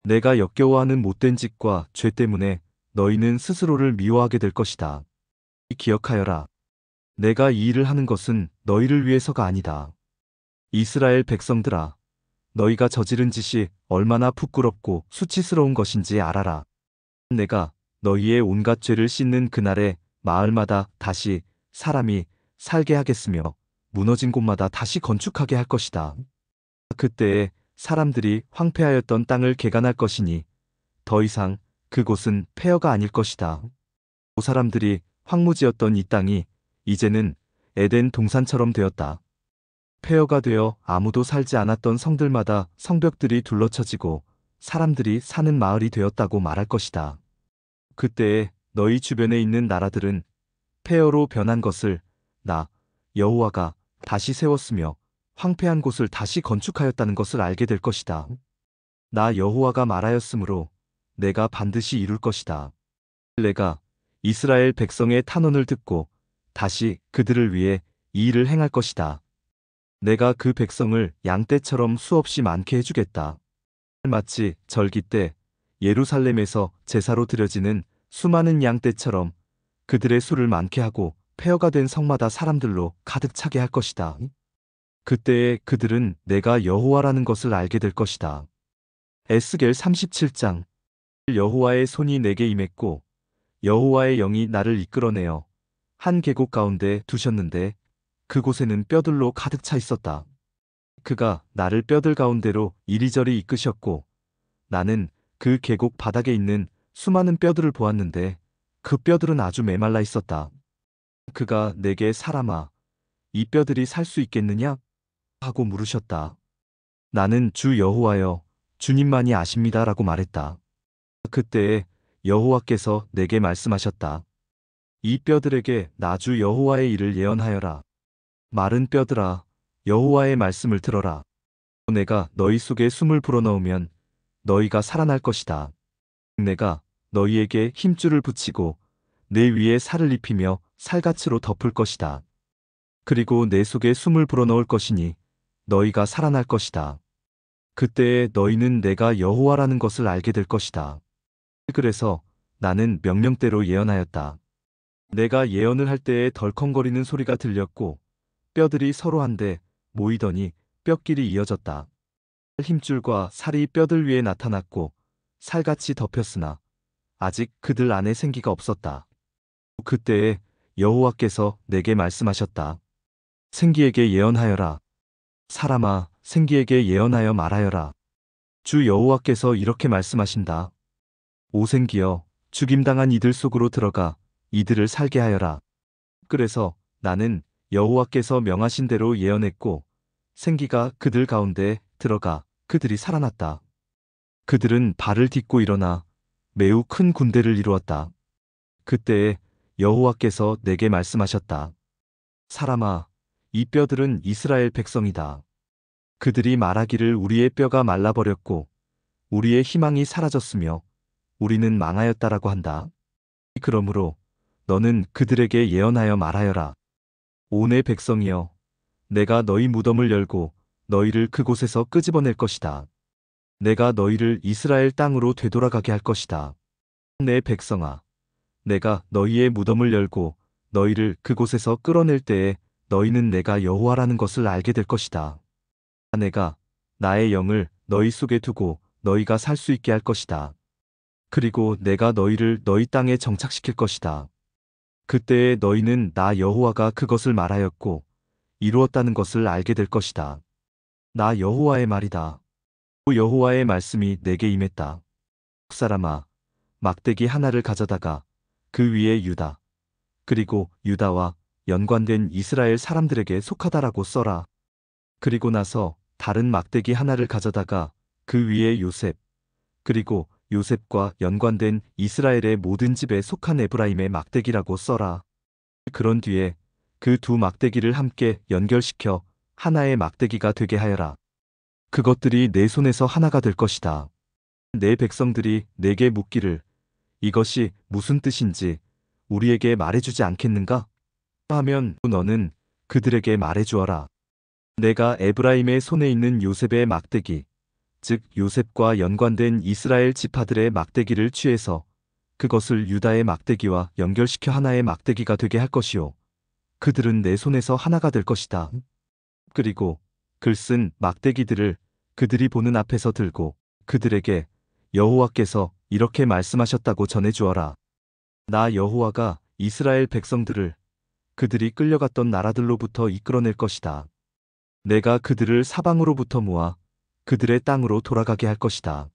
내가 역겨워하는 못된 짓과 죄 때문에 너희는 스스로를 미워하게 될 것이다. 기억하여라. 내가 이 일을 하는 것은 너희를 위해서가 아니다. 이스라엘 백성들아, 너희가 저지른 짓이 얼마나 부끄럽고 수치스러운 것인지 알아라. 내가 너희의 온갖 죄를 씻는 그날에 마을마다 다시 사람이 살게 하겠으며 무너진 곳마다 다시 건축하게 할 것이다. 그때에 사람들이 황폐하였던 땅을 개간할 것이니 더 이상 그곳은 폐허가 아닐 것이다. 사람들이 황무지였던 이 땅이 이제는 에덴 동산처럼 되었다. 폐허가 되어 아무도 살지 않았던 성들마다 성벽들이 둘러쳐지고 사람들이 사는 마을이 되었다고 말할 것이다. 그때에 너희 주변에 있는 나라들은 폐허로 변한 것을 나 여호와가 다시 세웠으며 황폐한 곳을 다시 건축하였다는 것을 알게 될 것이다. 나 여호와가 말하였으므로 내가 반드시 이룰 것이다. 내가 이스라엘 백성의 탄원을 듣고 다시 그들을 위해 이 일을 행할 것이다. 내가 그 백성을 양떼처럼 수없이 많게 해주겠다. 마치 절기 때 예루살렘에서 제사로 드려지는 수많은 양떼처럼 그들의 수를 많게 하고 폐허가 된 성마다 사람들로 가득 차게 할 것이다. 그때에 그들은 내가 여호와라는 것을 알게 될 것이다. 에스겔 37장. 여호와의 손이 내게 임했고 여호와의 영이 나를 이끌어내어 한 계곡 가운데 두셨는데 그곳에는 뼈들로 가득 차 있었다. 그가 나를 뼈들 가운데로 이리저리 이끄셨고 나는 그 계곡 바닥에 있는 수많은 뼈들을 보았는데 그 뼈들은 아주 메말라 있었다. 그가 내게 사람아, 이 뼈들이 살 수 있겠느냐? 하고 물으셨다. 나는 주 여호와여, 주님만이 아십니다라고 말했다. 그때에 여호와께서 내게 말씀하셨다. 이 뼈들에게 나 주 여호와의 일을 예언하여라. 마른 뼈들아, 여호와의 말씀을 들어라. 내가 너희 속에 숨을 불어넣으면 너희가 살아날 것이다. 내가 너희에게 힘줄을 붙이고 내 위에 살을 입히며 살갗으로 덮을 것이다. 그리고 내 속에 숨을 불어넣을 것이니 너희가 살아날 것이다. 그때에 너희는 내가 여호와라는 것을 알게 될 것이다. 그래서 나는 명령대로 예언하였다. 내가 예언을 할 때에 덜컹거리는 소리가 들렸고 뼈들이 서로 한데 모이더니 뼈끼리 이어졌다. 힘줄과 살이 뼈들 위에 나타났고 살같이 덮였으나 아직 그들 안에 생기가 없었다. 그때에 여호와께서 내게 말씀하셨다. 생기에게 예언하여라. 사람아, 생기에게 예언하여 말하여라. 주 여호와께서 이렇게 말씀하신다. 오 생기여, 죽임당한 이들 속으로 들어가 이들을 살게 하여라. 그래서 나는 여호와께서 명하신 대로 예언했고 생기가 그들 가운데 들어가 그들이 살아났다. 그들은 발을 딛고 일어나 매우 큰 군대를 이루었다. 그때에 여호와께서 내게 말씀하셨다. 사람아, 이 뼈들은 이스라엘 백성이다. 그들이 말하기를 우리의 뼈가 말라버렸고 우리의 희망이 사라졌으며 우리는 망하였다라고 한다. 그러므로 너는 그들에게 예언하여 말하여라. 오 내 백성이여, 내가 너희 무덤을 열고 너희를 그곳에서 끄집어낼 것이다. 내가 너희를 이스라엘 땅으로 되돌아가게 할 것이다. 내 백성아, 내가 너희의 무덤을 열고 너희를 그곳에서 끌어낼 때에 너희는 내가 여호와라는 것을 알게 될 것이다. 내가 나의 영을 너희 속에 두고 너희가 살 수 있게 할 것이다. 그리고 내가 너희를 너희 땅에 정착시킬 것이다. 그때에 너희는 나 여호와가 그것을 말하였고 이루었다는 것을 알게 될 것이다. 나 여호와의 말이다. 여호와의 말씀이 내게 임했다. 사람아, 막대기 하나를 가져다가 그 위에 유다, 그리고 유다와 연관된 이스라엘 사람들에게 속하다라고 써라. 그리고 나서 다른 막대기 하나를 가져다가 그 위에 요셉, 그리고 요셉과 연관된 이스라엘의 모든 집에 속한 에브라임의 막대기라고 써라. 그런 뒤에 그 두 막대기를 함께 연결시켜 하나의 막대기가 되게 하여라. 그것들이 내 손에서 하나가 될 것이다. 내 백성들이 내게 묻기를 이것이 무슨 뜻인지 우리에게 말해주지 않겠는가? 하면 너는 그들에게 말해주어라. 내가 에브라임의 손에 있는 요셉의 막대기, 즉 요셉과 연관된 이스라엘 지파들의 막대기를 취해서 그것을 유다의 막대기와 연결시켜 하나의 막대기가 되게 할 것이요. 그들은 내 손에서 하나가 될 것이다. 그리고 글쓴 막대기들을 그들이 보는 앞에서 들고 그들에게 여호와께서 이렇게 말씀하셨다고 전해주어라. 나 여호와가 이스라엘 백성들을 그들이 끌려갔던 나라들로부터 이끌어낼 것이다. 내가 그들을 사방으로부터 모아 그들의 땅으로 돌아가게 할 것이다.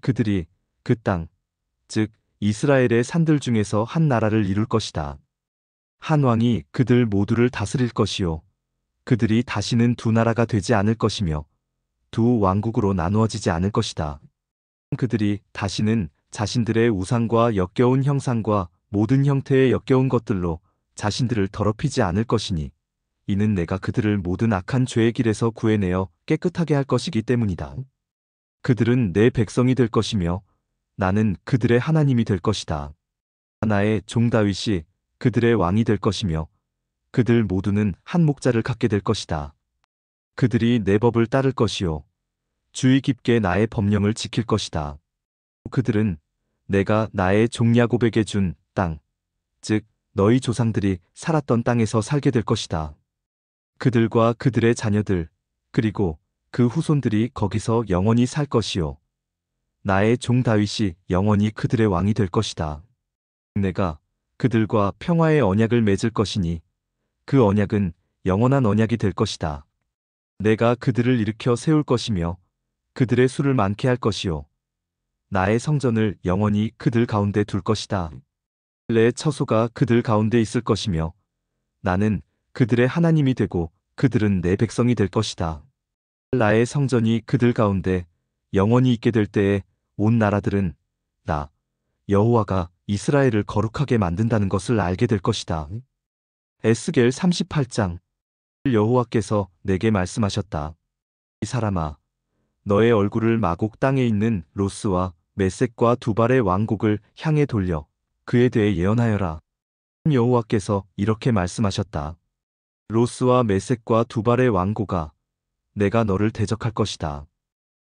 그들이 그 땅, 즉 이스라엘의 산들 중에서 한 나라를 이룰 것이다. 한 왕이 그들 모두를 다스릴 것이요. 그들이 다시는 두 나라가 되지 않을 것이며 두 왕국으로 나누어지지 않을 것이다. 그들이 다시는 자신들의 우상과 역겨운 형상과 모든 형태의 역겨운 것들로 자신들을 더럽히지 않을 것이니 이는 내가 그들을 모든 악한 죄의 길에서 구해내어 깨끗하게 할 것이기 때문이다. 그들은 내 백성이 될 것이며 나는 그들의 하나님이 될 것이다. 나의 종 다윗이 그들의 왕이 될 것이며 그들 모두는 한 목자를 갖게 될 것이다. 그들이 내 법을 따를 것이요 주의 깊게 나의 법령을 지킬 것이다. 그들은 내가 나의 종 야곱에게 준 땅, 즉 너희 조상들이 살았던 땅에서 살게 될 것이다. 그들과 그들의 자녀들, 그리고 그 후손들이 거기서 영원히 살 것이요. 나의 종 다윗이 영원히 그들의 왕이 될 것이다. 내가 그들과 평화의 언약을 맺을 것이니 그 언약은 영원한 언약이 될 것이다. 내가 그들을 일으켜 세울 것이며 그들의 수를 많게 할 것이요. 나의 성전을 영원히 그들 가운데 둘 것이다. 내 처소가 그들 가운데 있을 것이며 나는 그들의 하나님이 되고 그들은 내 백성이 될 것이다. 나의 성전이 그들 가운데 영원히 있게 될 때에 온 나라들은 나 여호와가 이스라엘을 거룩하게 만든다는 것을 알게 될 것이다. 에스겔 38장. 여호와께서 내게 말씀하셨다. 이 사람아, 너의 얼굴을 마곡 땅에 있는 로스와 메섹과 두발의 왕국을 향해 돌려 그에 대해 예언하여라. 여호와께서 이렇게 말씀하셨다. 로스와 메섹과 두발의 왕국아, 내가 너를 대적할 것이다.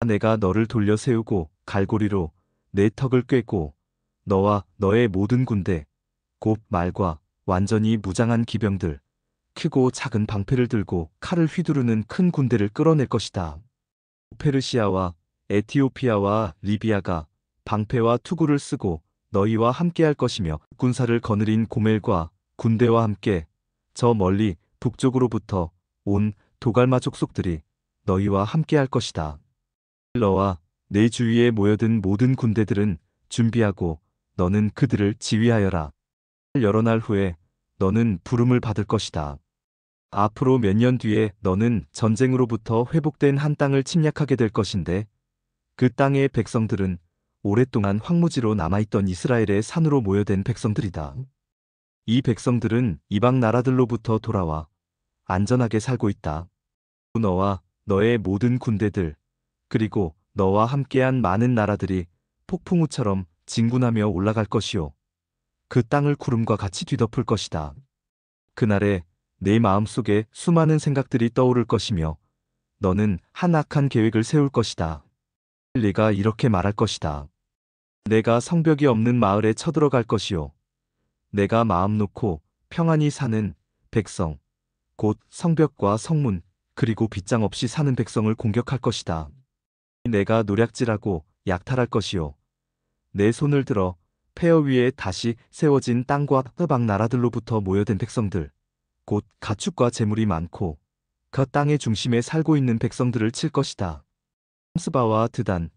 내가 너를 돌려 세우고 갈고리로 내 턱을 꿰고 너와 너의 모든 군대, 곧 말과 완전히 무장한 기병들, 크고 작은 방패를 들고 칼을 휘두르는 큰 군대를 끌어낼 것이다. 페르시아와 에티오피아와 리비아가 방패와 투구를 쓰고 너희와 함께할 것이며 군사를 거느린 고멜과 군대와 함께 저 멀리 북쪽으로부터 온 도갈마 족속들이 너희와 함께할 것이다. 너와 내 주위에 모여든 모든 군대들은 준비하고 너는 그들을 지휘하여라. 여러 날 후에 너는 부름을 받을 것이다. 앞으로 몇 년 뒤에 너는 전쟁으로부터 회복된 한 땅을 침략하게 될 것인데 그 땅의 백성들은 오랫동안 황무지로 남아있던 이스라엘의 산으로 모여든 백성들이다. 이 백성들은 이방 나라들로부터 돌아와 안전하게 살고 있다. 너와 너의 모든 군대들, 그리고 너와 함께한 많은 나라들이 폭풍우처럼 진군하며 올라갈 것이요. 그 땅을 구름과 같이 뒤덮을 것이다. 그날에 내 마음속에 수많은 생각들이 떠오를 것이며 너는 한 악한 계획을 세울 것이다. 네가 이렇게 말할 것이다. 내가 성벽이 없는 마을에 쳐들어갈 것이요. 내가 마음 놓고 평안히 사는 백성, 곧 성벽과 성문, 그리고 빗장 없이 사는 백성을 공격할 것이다. 내가 노략질하고 약탈할 것이요. 내 손을 들어 폐허 위에 다시 세워진 땅과 해방 나라들로부터 모여든 백성들, 곧 가축과 재물이 많고 그 땅의 중심에 살고 있는 백성들을 칠 것이다. 스바와 드단,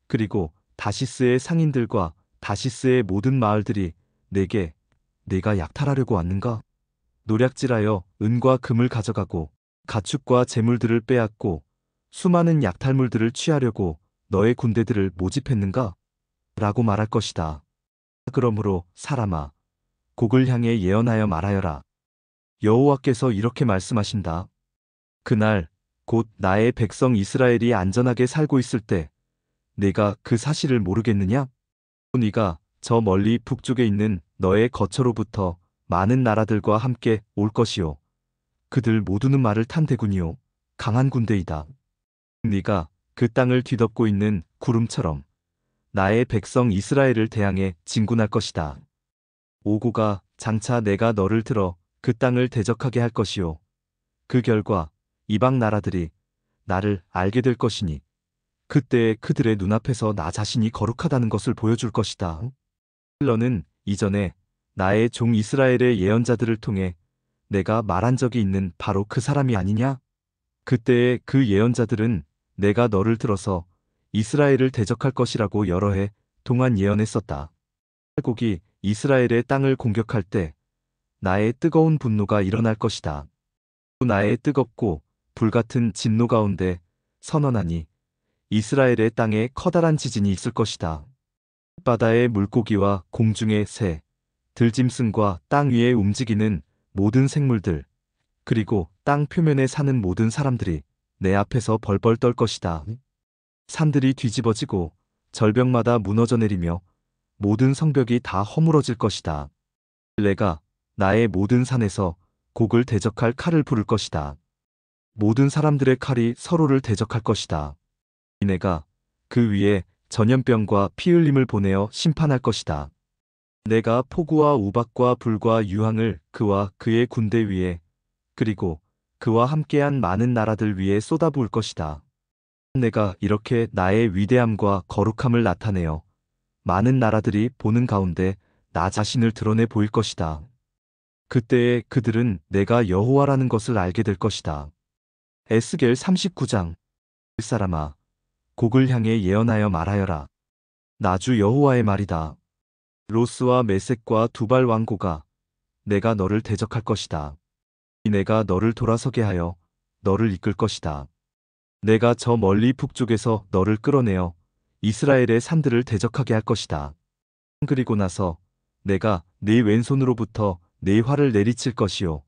그리고 다시스의 상인들과 다시스의 모든 마을들이 내가 약탈하려고 왔는가? 노략질하여 은과 금을 가져가고 가축과 재물들을 빼앗고 수많은 약탈물들을 취하려고 너의 군대들을 모집했는가? 라고 말할 것이다. 그러므로 사람아, 곡을 향해 예언하여 말하여라. 여호와께서 이렇게 말씀하신다. 그날 곧 나의 백성 이스라엘이 안전하게 살고 있을 때 네가 그 사실을 모르겠느냐? 네가 저 멀리 북쪽에 있는 너의 거처로부터 많은 나라들과 함께 올 것이요. 그들 모두는 말을 탄 대군이요. 강한 군대이다. 네가 그 땅을 뒤덮고 있는 구름처럼 나의 백성 이스라엘을 대항해 진군할 것이다. 오고가 장차 내가 너를 들어 그 땅을 대적하게 할 것이요. 그 결과 이방 나라들이 나를 알게 될 것이니 그때에 그들의 눈앞에서 나 자신이 거룩하다는 것을 보여줄 것이다. 너는 이전에 나의 종 이스라엘의 예언자들을 통해 내가 말한 적이 있는 바로 그 사람이 아니냐? 그때의 그 예언자들은 내가 너를 들어서 이스라엘을 대적할 것이라고 여러 해 동안 예언했었다. 곡이 이스라엘의 땅을 공격할 때 나의 뜨거운 분노가 일어날 것이다. 나의 뜨겁고 불같은 진노 가운데 선언하니 이스라엘의 땅에 커다란 지진이 있을 것이다. 바다의 물고기와 공중의 새, 들짐승과 땅 위에 움직이는 모든 생물들, 그리고 땅 표면에 사는 모든 사람들이 내 앞에서 벌벌 떨 것이다. 산들이 뒤집어지고 절벽마다 무너져 내리며 모든 성벽이 다 허물어질 것이다. 내가 나의 모든 산에서 곡을 대적할 칼을 부를 것이다. 모든 사람들의 칼이 서로를 대적할 것이다. 내가 그 위에 전염병과 피 흘림을 보내어 심판할 것이다. 내가 폭우와 우박과 불과 유황을 그와 그의 군대 위에 그리고 그와 함께한 많은 나라들 위에 쏟아부을 것이다. 내가 이렇게 나의 위대함과 거룩함을 나타내어 많은 나라들이 보는 가운데 나 자신을 드러내 보일 것이다. 그때에 그들은 내가 여호와라는 것을 알게 될 것이다. 에스겔 39장. 사람아, 곡을 향해 예언하여 말하여라. 나주 여호와의 말이다. 로스와 메섹과 두발 왕고가 내가 너를 대적할 것이다. 내가 너를 돌아서게 하여 너를 이끌 것이다. 내가 저 멀리 북쪽에서 너를 끌어내어 이스라엘의 산들을 대적하게 할 것이다. 그리고 나서 내가 네 왼손으로부터 네 활을 내리칠 것이요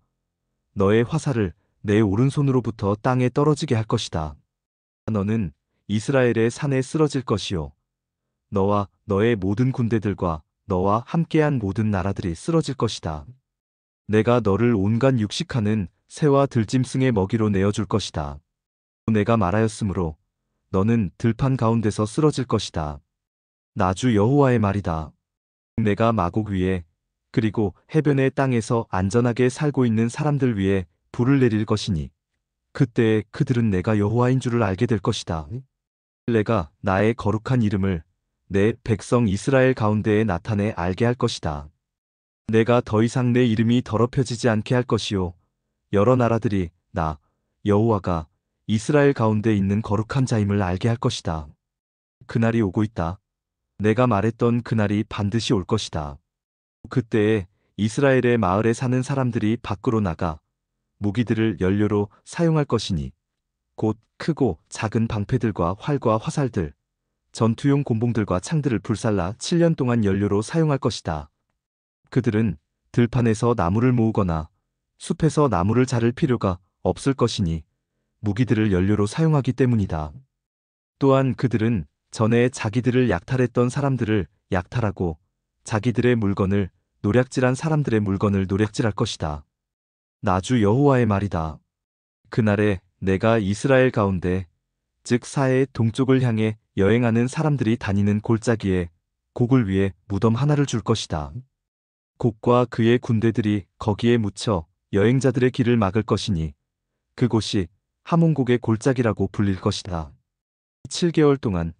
너의 화살을 내 오른손으로부터 땅에 떨어지게 할 것이다. 너는 이스라엘의 산에 쓰러질 것이요 너와 너의 모든 군대들과 너와 함께한 모든 나라들이 쓰러질 것이다. 내가 너를 온갖 육식하는 새와 들짐승의 먹이로 내어줄 것이다. 내가 말하였으므로 너는 들판 가운데서 쓰러질 것이다. 나주 여호와의 말이다. 내가 마곡 위에 그리고 해변의 땅에서 안전하게 살고 있는 사람들 위에 불을 내릴 것이니 그때에 그들은 내가 여호와인 줄을 알게 될 것이다. 내가 나의 거룩한 이름을 내 백성 이스라엘 가운데에 나타내 알게 할 것이다. 내가 더 이상 내 이름이 더럽혀지지 않게 할 것이요 여러 나라들이 나 여호와가 이스라엘 가운데 있는 거룩한 자임을 알게 할 것이다. 그날이 오고 있다. 내가 말했던 그날이 반드시 올 것이다. 그때에 이스라엘의 마을에 사는 사람들이 밖으로 나가 무기들을 연료로 사용할 것이니 곧 크고 작은 방패들과 활과 화살들, 전투용 곤봉들과 창들을 불살라 7년 동안 연료로 사용할 것이다. 그들은 들판에서 나무를 모으거나 숲에서 나무를 자를 필요가 없을 것이니 무기들을 연료로 사용하기 때문이다. 또한 그들은 전에 자기들을 약탈했던 사람들을 약탈하고 자기들의 물건을 노략질한 사람들의 물건을 노략질할 것이다. 나주 여호와의 말이다. 그날에 내가 이스라엘 가운데 즉 사해의 동쪽을 향해 여행하는 사람들이 다니는 골짜기에 곡을 위해 무덤 하나를 줄 것이다. 곡과 그의 군대들이 거기에 묻혀 여행자들의 길을 막을 것이니 그곳이 하몬곡의 골짜기라고 불릴 것이다. 7개월 동안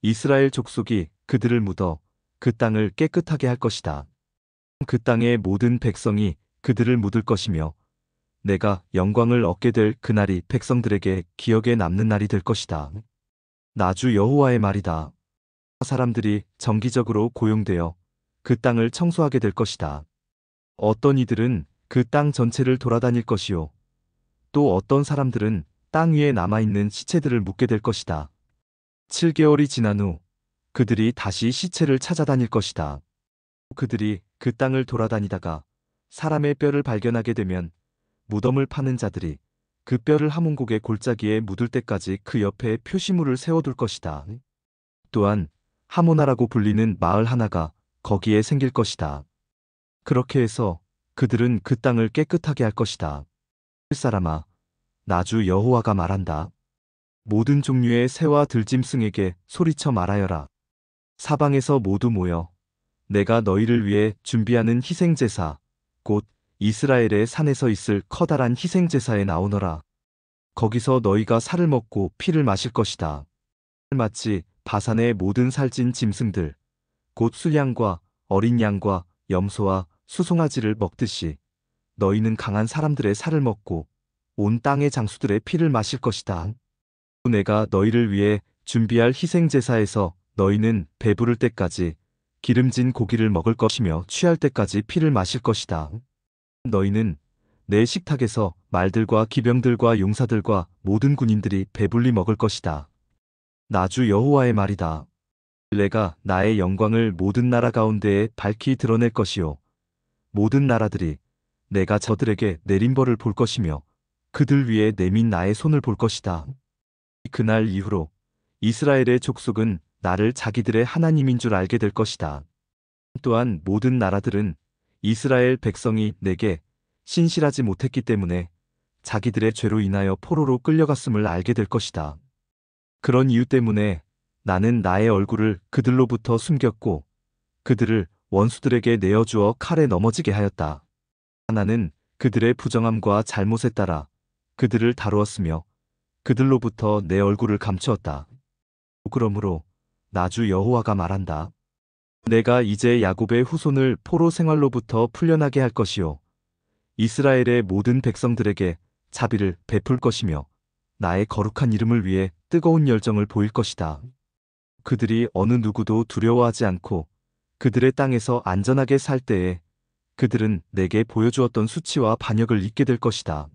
이스라엘 족속이 그들을 묻어 그 땅을 깨끗하게 할 것이다. 그 땅의 모든 백성이 그들을 묻을 것이며 내가 영광을 얻게 될 그날이 백성들에게 기억에 남는 날이 될 것이다. 나주 여호와의 말이다. 사람들이 정기적으로 고용되어 그 땅을 청소하게 될 것이다. 어떤 이들은 그 땅 전체를 돌아다닐 것이요. 또 어떤 사람들은 땅 위에 남아있는 시체들을 묻게 될 것이다. 7개월이 지난 후 그들이 다시 시체를 찾아다닐 것이다. 그들이 그 땅을 돌아다니다가 사람의 뼈를 발견하게 되면 무덤을 파는 자들이 그 뼈를 하몬곡의 골짜기에 묻을 때까지 그 옆에 표시물을 세워둘 것이다. 또한 하모나라고 불리는 마을 하나가 거기에 생길 것이다. 그렇게 해서 그들은 그 땅을 깨끗하게 할 것이다. 사람아, 나주 여호와가 말한다. 모든 종류의 새와 들짐승에게 소리쳐 말하여라. 사방에서 모두 모여 내가 너희를 위해 준비하는 희생제사 곧 이스라엘의 산에서 있을 커다란 희생제사에 나오너라. 거기서 너희가 살을 먹고 피를 마실 것이다. 마치 바산의 모든 살찐 짐승들 곧 수양과 어린 양과 염소와 수송아지를 먹듯이 너희는 강한 사람들의 살을 먹고 온 땅의 장수들의 피를 마실 것이다. 내가 너희를 위해 준비할 희생제사에서 너희는 배부를 때까지 기름진 고기를 먹을 것이며 취할 때까지 피를 마실 것이다. 너희는 내 식탁에서 말들과 기병들과 용사들과 모든 군인들이 배불리 먹을 것이다. 나주 여호와의 말이다. 내가 나의 영광을 모든 나라 가운데에 밝히 드러낼 것이요 모든 나라들이 내가 저들에게 내린 벌을 볼 것이며 그들 위에 내민 나의 손을 볼 것이다. 그날 이후로 이스라엘의 족속은 나를 자기들의 하나님인 줄 알게 될 것이다. 또한 모든 나라들은 이스라엘 백성이 내게 신실하지 못했기 때문에 자기들의 죄로 인하여 포로로 끌려갔음을 알게 될 것이다. 그런 이유 때문에 나는 나의 얼굴을 그들로부터 숨겼고 그들을 원수들에게 내어주어 칼에 넘어지게 하였다. 나는 그들의 부정함과 잘못에 따라 그들을 다루었으며 그들로부터 내 얼굴을 감추었다. 그러므로 나주 여호와가 말한다. 내가 이제 야곱의 후손을 포로 생활로부터 풀려나게 할 것이요 이스라엘의 모든 백성들에게 자비를 베풀 것이며 나의 거룩한 이름을 위해 뜨거운 열정을 보일 것이다. 그들이 어느 누구도 두려워하지 않고 그들의 땅에서 안전하게 살 때에 그들은 내게 보여주었던 수치와 반역을 잊게 될 것이다.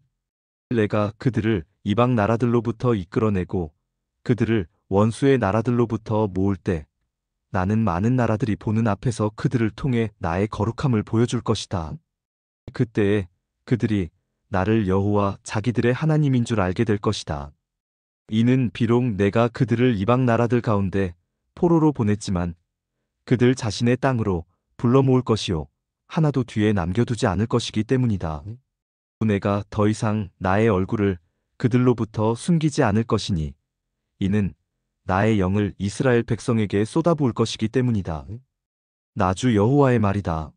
내가 그들을 이방 나라들로부터 이끌어내고 그들을 원수의 나라들로부터 모을 때 나는 많은 나라들이 보는 앞에서 그들을 통해 나의 거룩함을 보여줄 것이다. 그때에 그들이 나를 여호와 자기들의 하나님인 줄 알게 될 것이다. 이는 비록 내가 그들을 이방 나라들 가운데 포로로 보냈지만 그들 자신의 땅으로 불러 모을 것이요 하나도 뒤에 남겨두지 않을 것이기 때문이다. 내가 더 이상 나의 얼굴을 그들로부터 숨기지 않을 것이니 이는 나의 영을 이스라엘 백성에게 쏟아부을 것이기 때문이다. 나 주 여호와의 말이다.